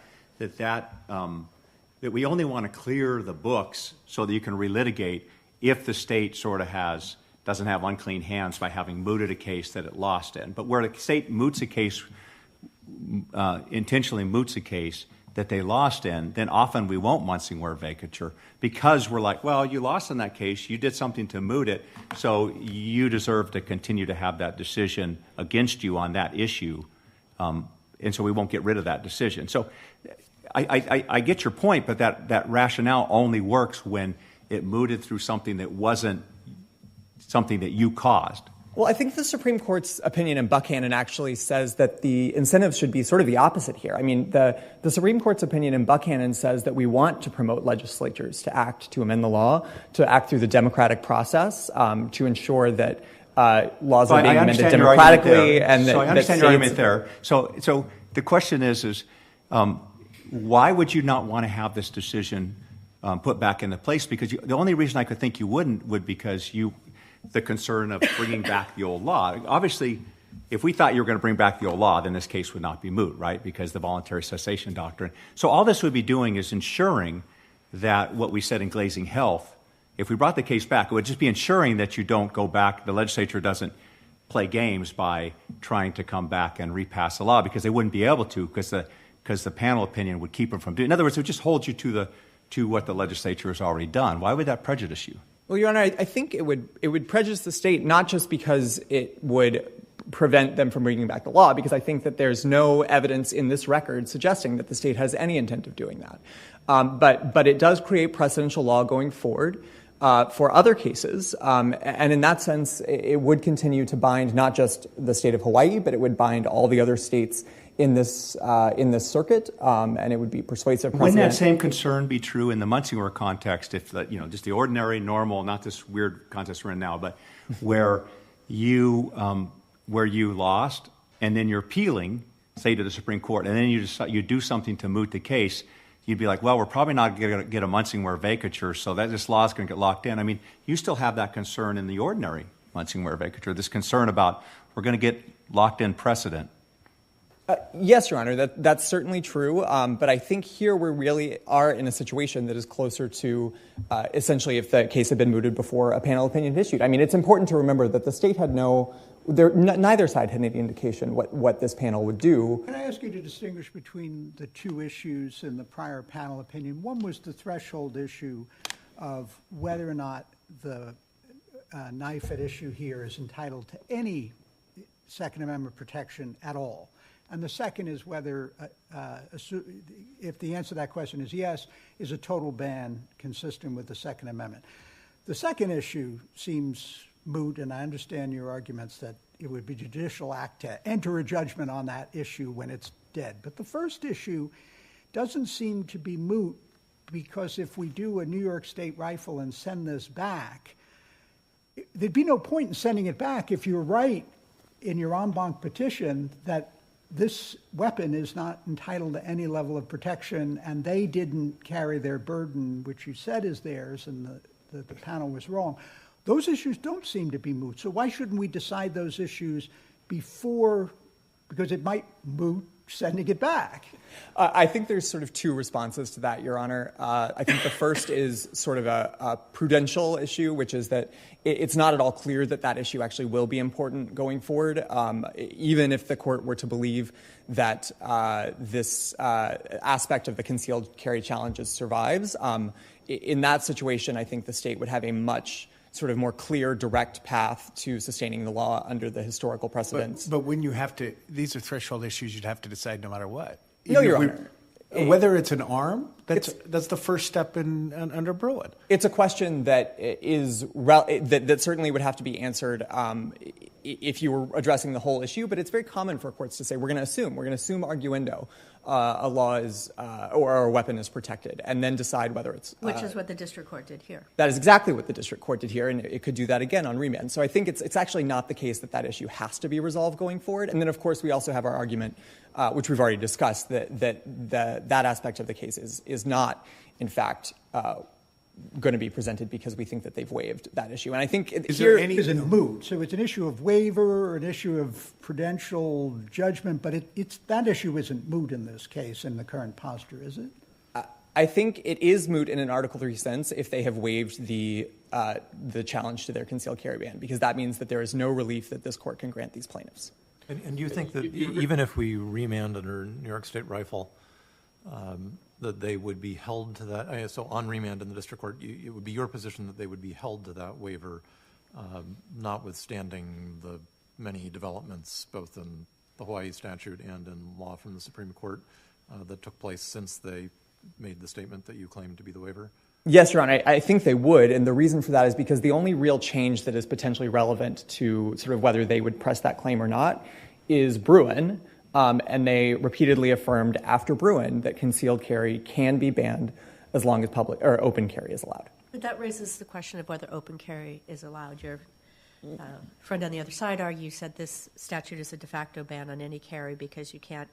we only want to clear the books so that you can relitigate if the state sort of doesn't have unclean hands by having mooted a case that it lost in. But where the state moots a case, intentionally moots a case that they lost in, then often we won't Munsingware vacatur because we're like, well, you lost in that case, you did something to moot it, so you deserve to continue to have that decision against you on that issue, and so we won't get rid of that decision. So I get your point, but that rationale only works when it mooted through something that wasn't something that you caused. Well, I think the Supreme Court's opinion in Buchanan actually says that the incentives should be sort of the opposite here. I mean, the Supreme Court's opinion in Buchanan says that we want to promote legislatures to act, to amend the law, to act through the democratic process, to ensure that laws are being amended democratically. And so I understand your argument there. So the question is why would you not want to have this decision put back into place? Because the only reason I could think you wouldn't would because the concern of bringing back the old law. Obviously, if we thought you were going to bring back the old law, then this case would not be moot, right? Because the voluntary cessation doctrine. So all this would be doing is ensuring that what we said in Glazing Health, if we brought the case back, it would just be ensuring that you don't go back, the legislature doesn't play games by trying to come back and repass the law because they wouldn't be able to because the panel opinion would keep them from doing it. In other words, it would just hold you to what the legislature has already done. Why would that prejudice you? Well, Your Honor, I think it would prejudice the state not just because it would prevent them from bringing back the law, because I think that there's no evidence in this record suggesting that the state has any intent of doing that. But it does create precedential law going forward for other cases, and in that sense, it would continue to bind not just the state of Hawaii, but it would bind all the other states in this circuit, and it would be persuasive precedent. Wouldn't that same concern be true in the Munsingware context, if just the ordinary, normal, not this weird context we're in now, but where you lost and then you're appealing, say to the Supreme Court, and then you do something to moot the case, you'd be like, well, we're probably not going to get a Munsingware vacature, so that this law is going to get locked in. I mean, you still have that concern in the ordinary Munsingware vacature, this concern about we're going to get locked in precedent. Yes, Your Honor, that's certainly true. But I think here we really are in a situation that is closer to essentially if the case had been mooted before a panel opinion issued. I mean, it's important to remember that the state had neither side had any indication what this panel would do. Can I ask you to distinguish between the two issues in the prior panel opinion? One was the threshold issue of whether or not the knife at issue here is entitled to any Second Amendment protection at all. And the second is whether, if the answer to that question is yes, is a total ban consistent with the Second Amendment. The second issue seems moot, and I understand your arguments that it would be judicial act to enter a judgment on that issue when it's dead. But the first issue doesn't seem to be moot, because if we do a New York State rifle and send this back, there'd be no point in sending it back if you're right in your en banc petition that this weapon is not entitled to any level of protection, and they didn't carry their burden, which you said is theirs, and the panel was wrong. Those issues don't seem to be moot. So why shouldn't we decide those issues before, because it might moot sending it back? I think there's sort of two responses to that, Your Honor. I think the first is sort of a prudential issue, which is that it's not at all clear that that issue actually will be important going forward, even if the court were to believe that this aspect of the concealed carry challenges survives. In that situation, I think the state would have a much sort of more clear, direct path to sustaining the law under the historical precedents. But when you have to, these are threshold issues you'd have to decide no matter what. No, Your Honor. Whether it's an arm, that's the first step under Bruen. It's a question that that certainly would have to be answered if you were addressing the whole issue. But it's very common for courts to say we're going to assume arguendo a law is or a weapon is protected, and then decide whether it's which is what the district court did here. That is exactly what the district court did here, and it could do that again on remand. So I think it's actually not the case that issue has to be resolved going forward. And then, of course, we also have our argument, which we've already discussed, that aspect of the case is not, in fact, going to be presented because we think that they've waived that issue. And I think is moot. So it's an issue of waiver or an issue of prudential judgment, but that issue isn't moot in this case in the current posture, is it? I think it is moot in an Article III sense if they have waived the challenge to their concealed carry ban, because that means that there is no relief that this court can grant these plaintiffs. And do you think that even if we remand under New York State rifle, that they would be held to that? So on remand in the district court, it would be your position that they would be held to that waiver, notwithstanding the many developments both in the Hawaii statute and in law from the Supreme Court that took place since they made the statement that you claim to be the waiver? Yes, Your Honor, I think they would, and the reason for that is because the only real change that is potentially relevant to sort of whether they would press that claim or not is Bruen, and they repeatedly affirmed after Bruen that concealed carry can be banned as long as public or open carry is allowed. But that raises the question of whether open carry is allowed. Your friend on the other side said this statute is a de facto ban on any carry because you can't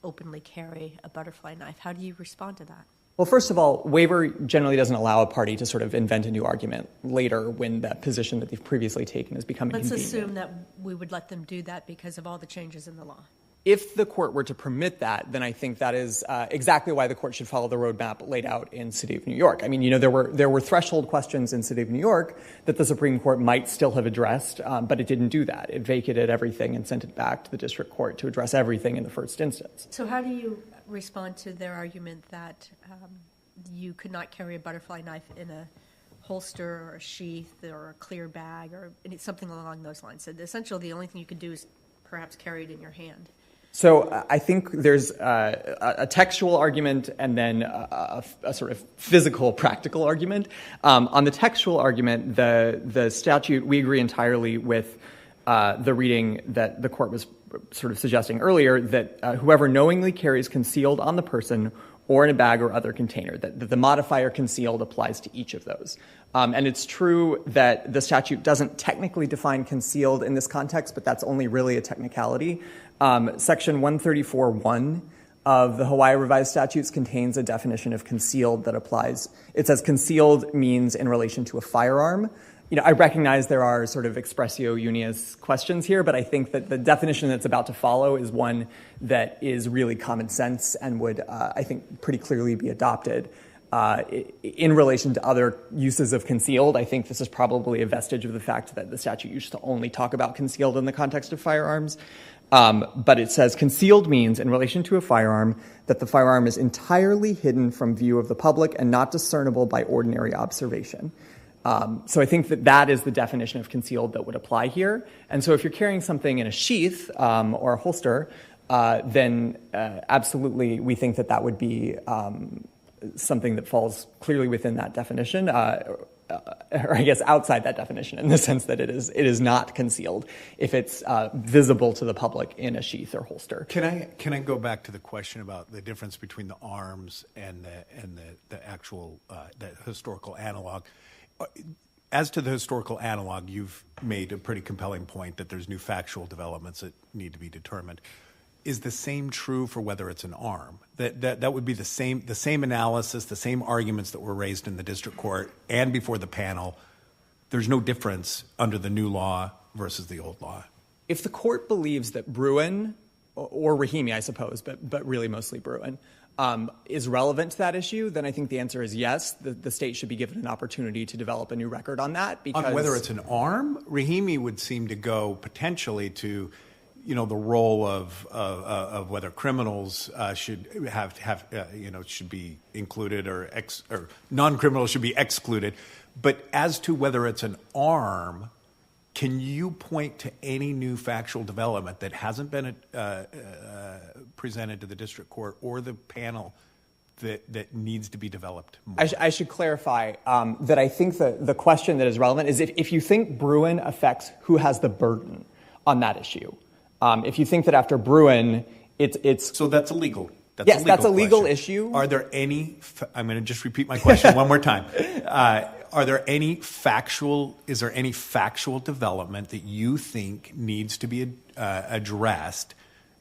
openly carry a butterfly knife. How do you respond to that? Well, first of all, waiver generally doesn't allow a party to sort of invent a new argument later when that position that they've previously taken has become inconvenient. Let's assume that we would let them do that because of all the changes in the law. If the court were to permit that, then I think that is exactly why the court should follow the roadmap laid out in City of New York. I mean, there were threshold questions in City of New York that the Supreme Court might still have addressed, but it didn't do that. It vacated everything and sent it back to the district court to address everything in the first instance. So how do you respond to their argument that you could not carry a butterfly knife in a holster or a sheath or a clear bag or something along those lines? So essentially the only thing you could do is perhaps carry it in your hand. So I think there's a textual argument and then a sort of physical, practical argument. On the textual argument, the statute, we agree entirely with the reading that the court was sort of suggesting earlier, that whoever knowingly carries concealed on the person or in a bag or other container, that the modifier concealed applies to each of those. And it's true that the statute doesn't technically define concealed in this context, but that's only really a technicality. Section 134.1 of the Hawaii Revised Statutes contains a definition of concealed that applies. It says concealed means in relation to a firearm. I recognize there are sort of expressio unius questions here, but I think that the definition that's about to follow is one that is really common sense and would, I think, pretty clearly be adopted. In relation to other uses of concealed, I think this is probably a vestige of the fact that the statute used to only talk about concealed in the context of firearms. But it says concealed means in relation to a firearm that the firearm is entirely hidden from view of the public and not discernible by ordinary observation. So I think that is the definition of concealed that would apply here. And so if you're carrying something in a sheath or a holster, then absolutely we think that would be something that falls clearly within that definition, or I guess outside that definition, in the sense that it is not concealed if it's visible to the public in a sheath or holster. Can I go back to the question about the difference between the arms and the actual the historical analog? As to the historical analog, you've made a pretty compelling point that there's new factual developments that need to be determined. Is the same true for whether it's an arm? That would be the same analysis, the same arguments that were raised in the district court and before the panel. There's no difference under the new law versus the old law. If the court believes that Bruen, or Rahimi, I suppose, but really mostly Bruen, is relevant to that issue, then I think the answer is yes. The state should be given an opportunity to develop a new record on that. Because on whether it's an arm, Rahimi would seem to go potentially to, the role of whether criminals should should be included or non-criminals should be excluded. But as to whether it's an arm, can you point to any new factual development that hasn't been presented to the district court or the panel that needs to be developed more? I should clarify that I think the question that is relevant is if you think Bruen affects who has the burden on that issue. If you think that after Bruen, it's... So that's illegal. That's a legal issue. Are there any... I'm going to just repeat my question one more time. Is there any factual development that you think needs to be addressed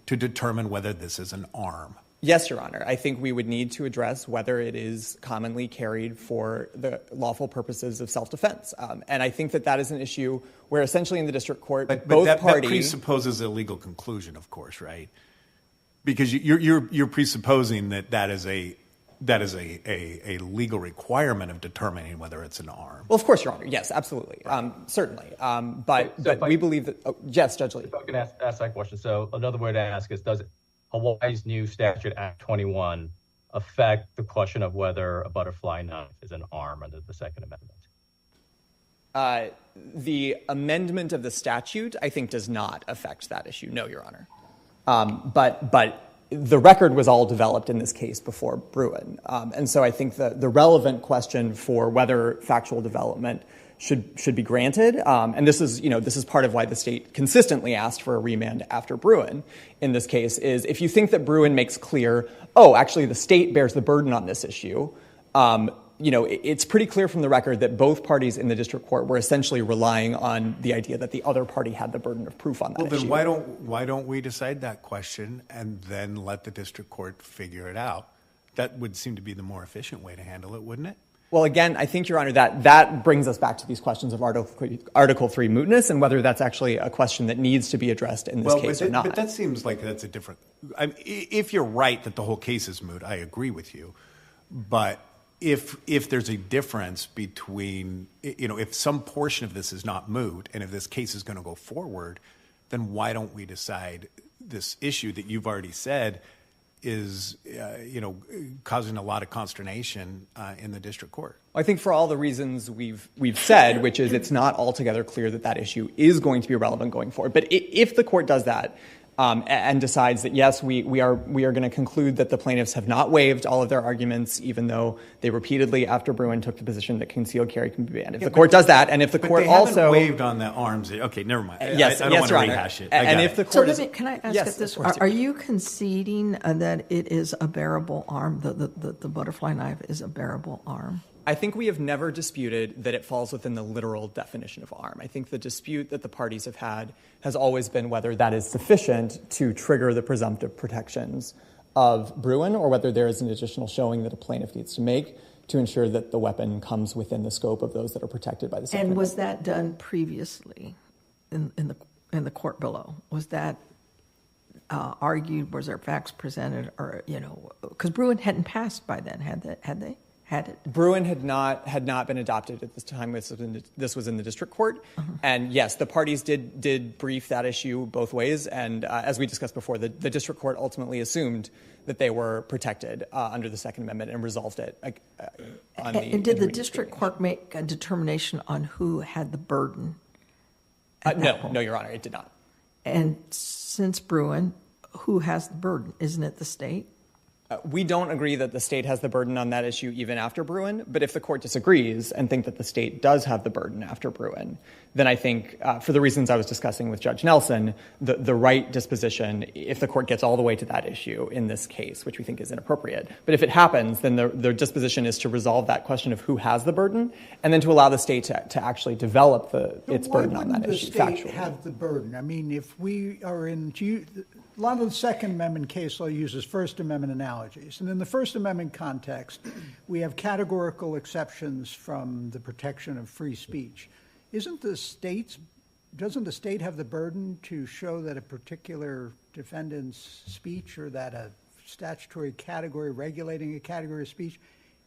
to determine whether this is an arm? Yes, Your Honor. I think we would need to address whether it is commonly carried for the lawful purposes of self-defense. And I think that is an issue where essentially in the district court, both that parties... That presupposes a legal conclusion, of course, right? Because you're presupposing that is a legal requirement of determining whether it's an arm. Well, of course, Your Honor. Yes, absolutely. Right. Certainly. But we believe that... yes, Judge Lee. If I can ask that question. So another way to ask is, does Hawaii's new statute, Act 21, affect the question of whether a butterfly knife is an arm under the Second Amendment? The amendment of the statute, I think, does not affect that issue. No, Your Honor. But the record was all developed in this case before Bruen. And so I think the relevant question for whether factual development should be granted, and this is part of why the state consistently asked for a remand after Bruen in this case, is if you think that Bruen makes clear, actually the state bears the burden on this issue, it's pretty clear from the record that both parties in the district court were essentially relying on the idea that the other party had the burden of proof on that issue. Well, then why don't we decide that question and then let the district court figure it out? That would seem to be the more efficient way to handle it, wouldn't it? Well, again, I think, Your Honor, that brings us back to these questions of Article 3 mootness and whether that's actually a question that needs to be addressed in this case or not. But that seems like that's a different... if you're right that the whole case is moot, I agree with you. But if there's a difference between, if some portion of this is not moot and if this case is going to go forward, then why don't we decide this issue that you've already said is, causing a lot of consternation in the district court? I think for all the reasons we've said, which is it's not altogether clear that issue is going to be relevant going forward. But if the court does that, and decides that, yes, we are going to conclude that the plaintiffs have not waived all of their arguments, even though they repeatedly, after Bruen, took the position that concealed carry can be banned. If the court does that, and if the court they also haven't waived on the arms. Okay, never mind. Yes, I don't want to Your Honor. rehash it. And if the court can I ask yes, it this of way? course. Are you conceding that it is a bearable arm, the butterfly knife is a bearable arm? I think we have never disputed that it falls within the literal definition of arm. I think the dispute that the parties have had has always been whether that is sufficient to trigger the presumptive protections of Bruen, or whether there is an additional showing that a plaintiff needs to make to ensure that the weapon comes within the scope of those that are protected by the Second And was Amendment. that done previously in the court below? Was that argued? Was there facts presented, or because Bruen hadn't passed by then, had they? Had it? Bruen had not been adopted at this time. This was in the district court, and yes, the parties did brief that issue both ways. And as we discussed before, the district court ultimately assumed that they were protected under the Second Amendment and resolved it. And did the district court make a determination on who had the burden? No, Your Honor, it did not. And since Bruen, who has the burden? Isn't it the state? We don't agree that the state has the burden on that issue even after Bruen, but if the court disagrees and think that the state does have the burden after Bruen, then I think, for the reasons I was discussing with Judge Nelson, the right disposition, if the court gets all the way to that issue in this case, which we think is inappropriate, but if it happens, then the disposition is to resolve that question of who has the burden, and then to allow the state to actually develop its burden on that issue. Why wouldn't the state have the burden? I mean, if we are a lot of the Second Amendment case law uses First Amendment analogies. And in the First Amendment context, we have categorical exceptions from the protection of free speech. Doesn't the state have the burden to show that a particular defendant's speech, or that a statutory category regulating a category of speech,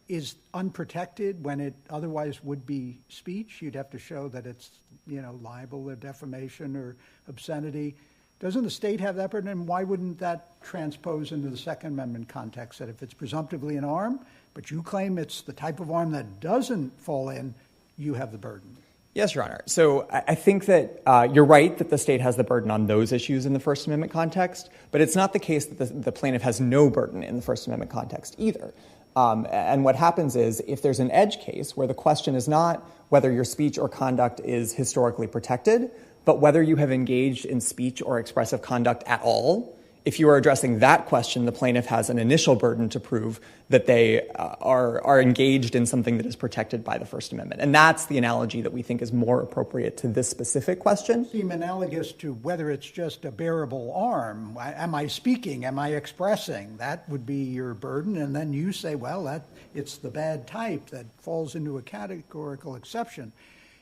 is unprotected when it otherwise would be speech? You'd have to show that it's, libel or defamation or obscenity. Doesn't the state have that burden? And why wouldn't that transpose into the Second Amendment context, that if it's presumptively an arm, but you claim it's the type of arm that doesn't fall in, you have the burden? Yes, Your Honor. So I think that you're right that the state has the burden on those issues in the First Amendment context, but it's not the case that the plaintiff has no burden in the First Amendment context either. And what happens is, if there's an edge case where the question is not whether your speech or conduct is historically protected, but whether you have engaged in speech or expressive conduct at all, if you are addressing that question, the plaintiff has an initial burden to prove that they are engaged in something that is protected by the First Amendment. And that's the analogy that we think is more appropriate to this specific question. Seem analogous to whether it's just a bearable arm. Am I speaking? Am I expressing? That would be your burden. And then you say, well, it's the bad type that falls into a categorical exception.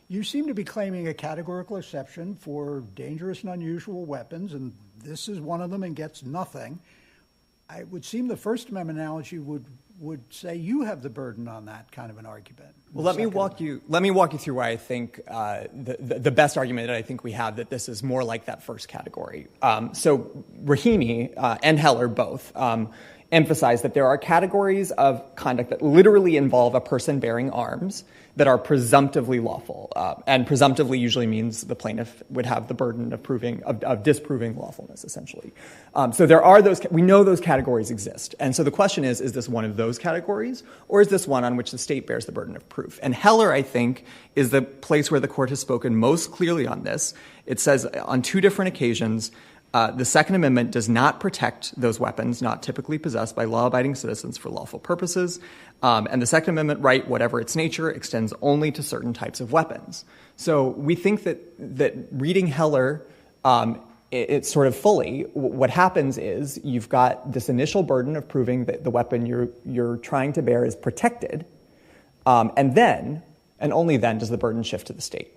You seem to be claiming a categorical exception for dangerous and unusual weapons, and this is one of them and gets nothing. It would seem the First Amendment analogy would say you have the burden on that kind of an argument. Well, let me walk you through why I think the best argument that I think we have that this is more like that first category. So Rahimi and Heller both emphasize that there are categories of conduct that literally involve a person bearing arms that are presumptively lawful, and presumptively usually means the plaintiff would have the burden of disproving lawfulness, essentially. So there are those. We know those categories exist, and so the question is this one of those categories, or is this one on which the state bears the burden of proof? And Heller, I think, is the place where the court has spoken most clearly on this. It says on two different occasions, the Second Amendment does not protect those weapons not typically possessed by law-abiding citizens for lawful purposes, and the Second Amendment right, whatever its nature, extends only to certain types of weapons. So we think that reading Heller, it's sort of fully, what happens is you've got this initial burden of proving that the weapon you're trying to bear is protected, and then, and only then, does the burden shift to the state.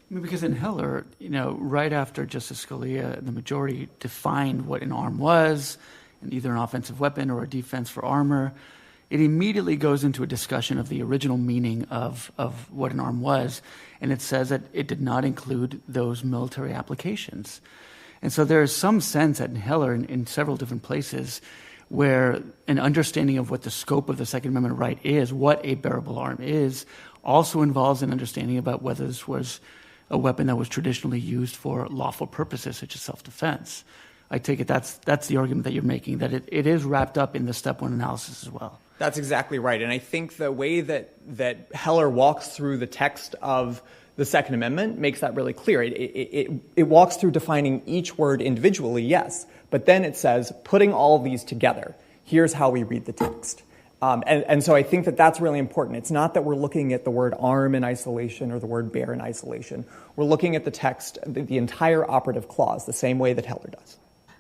Because in Heller, right after Justice Scalia, the majority defined what an arm was, and either an offensive weapon or a defense for armor, it immediately goes into a discussion of the original meaning of what an arm was, and it says that it did not include those military applications. And so there is some sense that in Heller, in several different places, where an understanding of what the scope of the Second Amendment right is, what a bearable arm is, also involves an understanding about whether this was a weapon that was traditionally used for lawful purposes, such as self-defense. I take it that's the argument that you're making, that it is wrapped up in the step one analysis as well. That's exactly right. And I think the way that Heller walks through the text of the Second Amendment makes that really clear. It walks through defining each word individually, yes, but then it says, putting all of these together, here's how we read the text. And so I think that that's really important. It's not that we're looking at the word arm in isolation or the word bear in isolation. We're looking at the text, the entire operative clause, the same way that Heller does.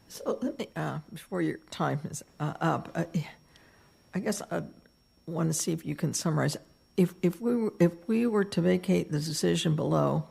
So let me, before your time is up, I guess I want to see if you can summarize. If we were to vacate the decision below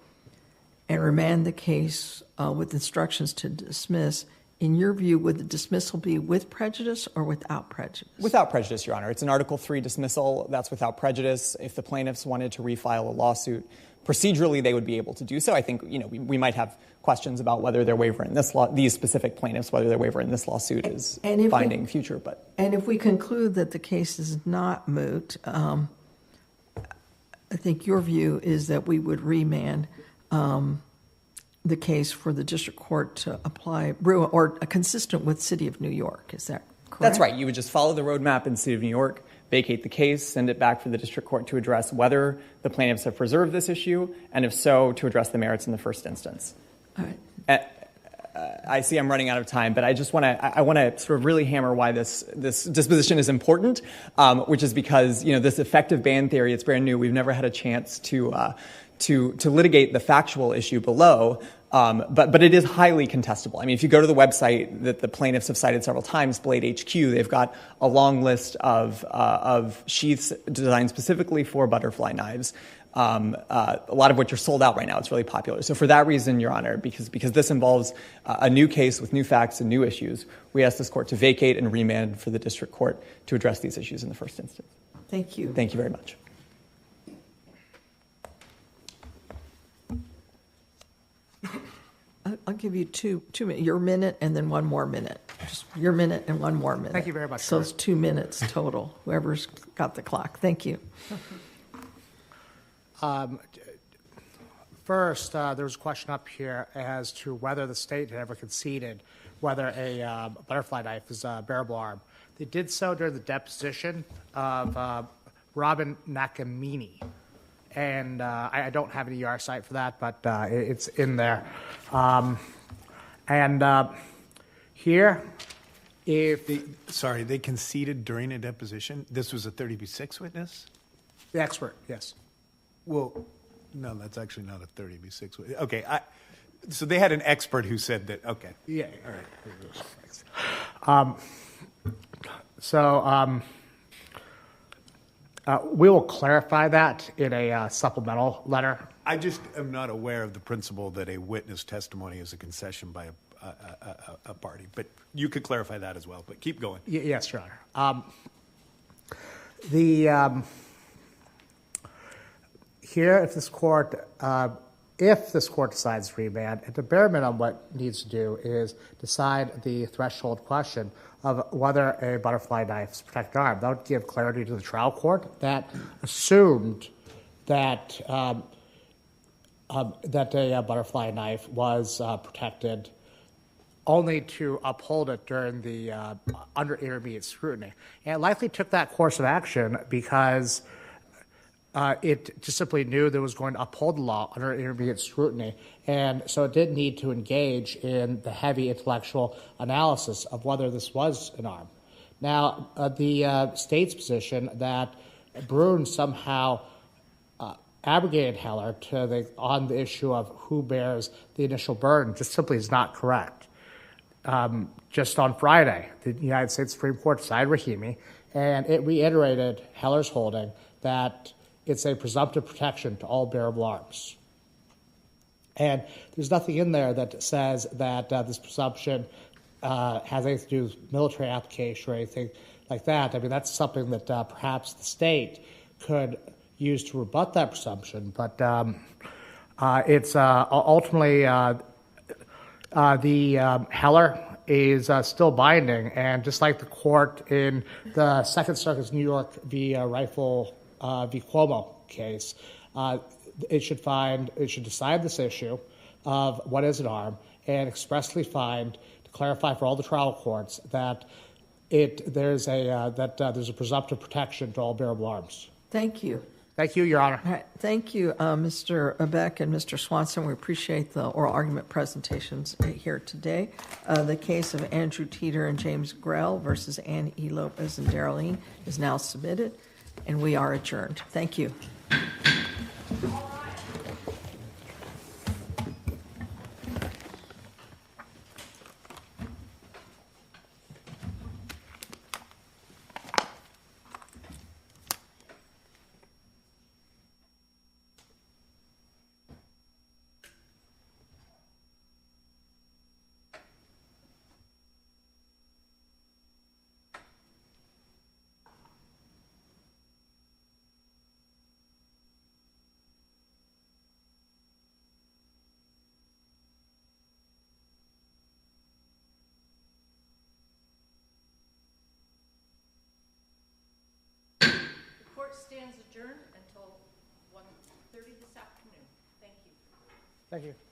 and remand the case with instructions to dismiss, in your view, would the dismissal be with prejudice or without prejudice? Without prejudice, Your Honor. It's an Article 3 dismissal. That's without prejudice. If the plaintiffs wanted to refile a lawsuit, procedurally they would be able to do so. I think we might have questions about whether their waiver in this these specific plaintiffs, whether their waiver in this lawsuit is binding future. And if we conclude that the case is not moot, I think your view is that we would remand the case for the district court to apply Bruen, or consistent with City of New York. Is that correct? That's right. You would just follow the roadmap in the City of New York, vacate the case, send it back for the district court to address whether the plaintiffs have preserved this issue, and if so, to address the merits in the first instance. All right. I see I'm running out of time, but I just want to sort of really hammer why this disposition is important, which is because this effective ban theory, it's brand new. We've never had a chance to litigate the factual issue below, but it is highly contestable. I mean, if you go to the website that the plaintiffs have cited several times, Blade HQ, they've got a long list of sheaths designed specifically for butterfly knives. A lot of which are sold out right now. It's really popular. So for that reason, Your Honor, because this involves a new case with new facts and new issues, we ask this court to vacate and remand for the district court to address these issues in the first instance. Thank you. Thank you very much. I'll give you two minutes, your minute and then one more minute. Just your minute and one more minute. Thank you very much. So it's 2 minutes total, whoever's got the clock. Thank you. First, there was a question up here as to whether the state had ever conceded whether a butterfly knife is a bearable arm. They did so during the deposition of Robin Nakamini. And I don't have an ER site for that, but it's in there. Here, if... They conceded during a deposition? This was a 30B6 witness? The expert, yes. Well, no, that's actually not a 30B6 witness. Okay, so they had an expert who said that, okay. Yeah. All right. We will clarify that in a supplemental letter. I just am not aware of the principle that a witness testimony is a concession by a party. But you could clarify that as well. But keep going. Yes, Your Honor. Here, if this court decides remand, at the bare minimum, what needs to do is decide the threshold question of whether a butterfly knife is a protected arm. That would give clarity to the trial court that assumed that a butterfly knife was protected, only to uphold it during the under intermediate scrutiny. And it likely took that course of action because it just simply knew that it was going to uphold the law under intermediate scrutiny, and so it didn't need to engage in the heavy intellectual analysis of whether this was an arm. Now, the state's position that Bruen somehow abrogated Heller on the issue of who bears the initial burden just simply is not correct. Just on Friday, the United States Supreme Court decided Rahimi, and it reiterated Heller's holding that it's a presumptive protection to all bearable arms. And there's nothing in there that says that this presumption has anything to do with military application or anything like that. I mean, that's something that perhaps the state could use to rebut that presumption, but it's ultimately the Heller is still binding, and just like the court in the Second Circuit's New York v. Rifle v. Cuomo case, it should decide this issue of what is an arm and expressly find the clarify for all the trial courts that there's a presumptive protection to all bearable arms. Thank you. Thank you, Your Honor. All right. Thank you, Mr. Beck and Mr. Swanson. We appreciate the oral argument presentations here today. The case of Andrew Teter and James Grell versus Ann E. Lopez and Darylene is now submitted, and we are adjourned. Thank you. Court stands adjourned until 1:30 this afternoon. Thank you. Thank you.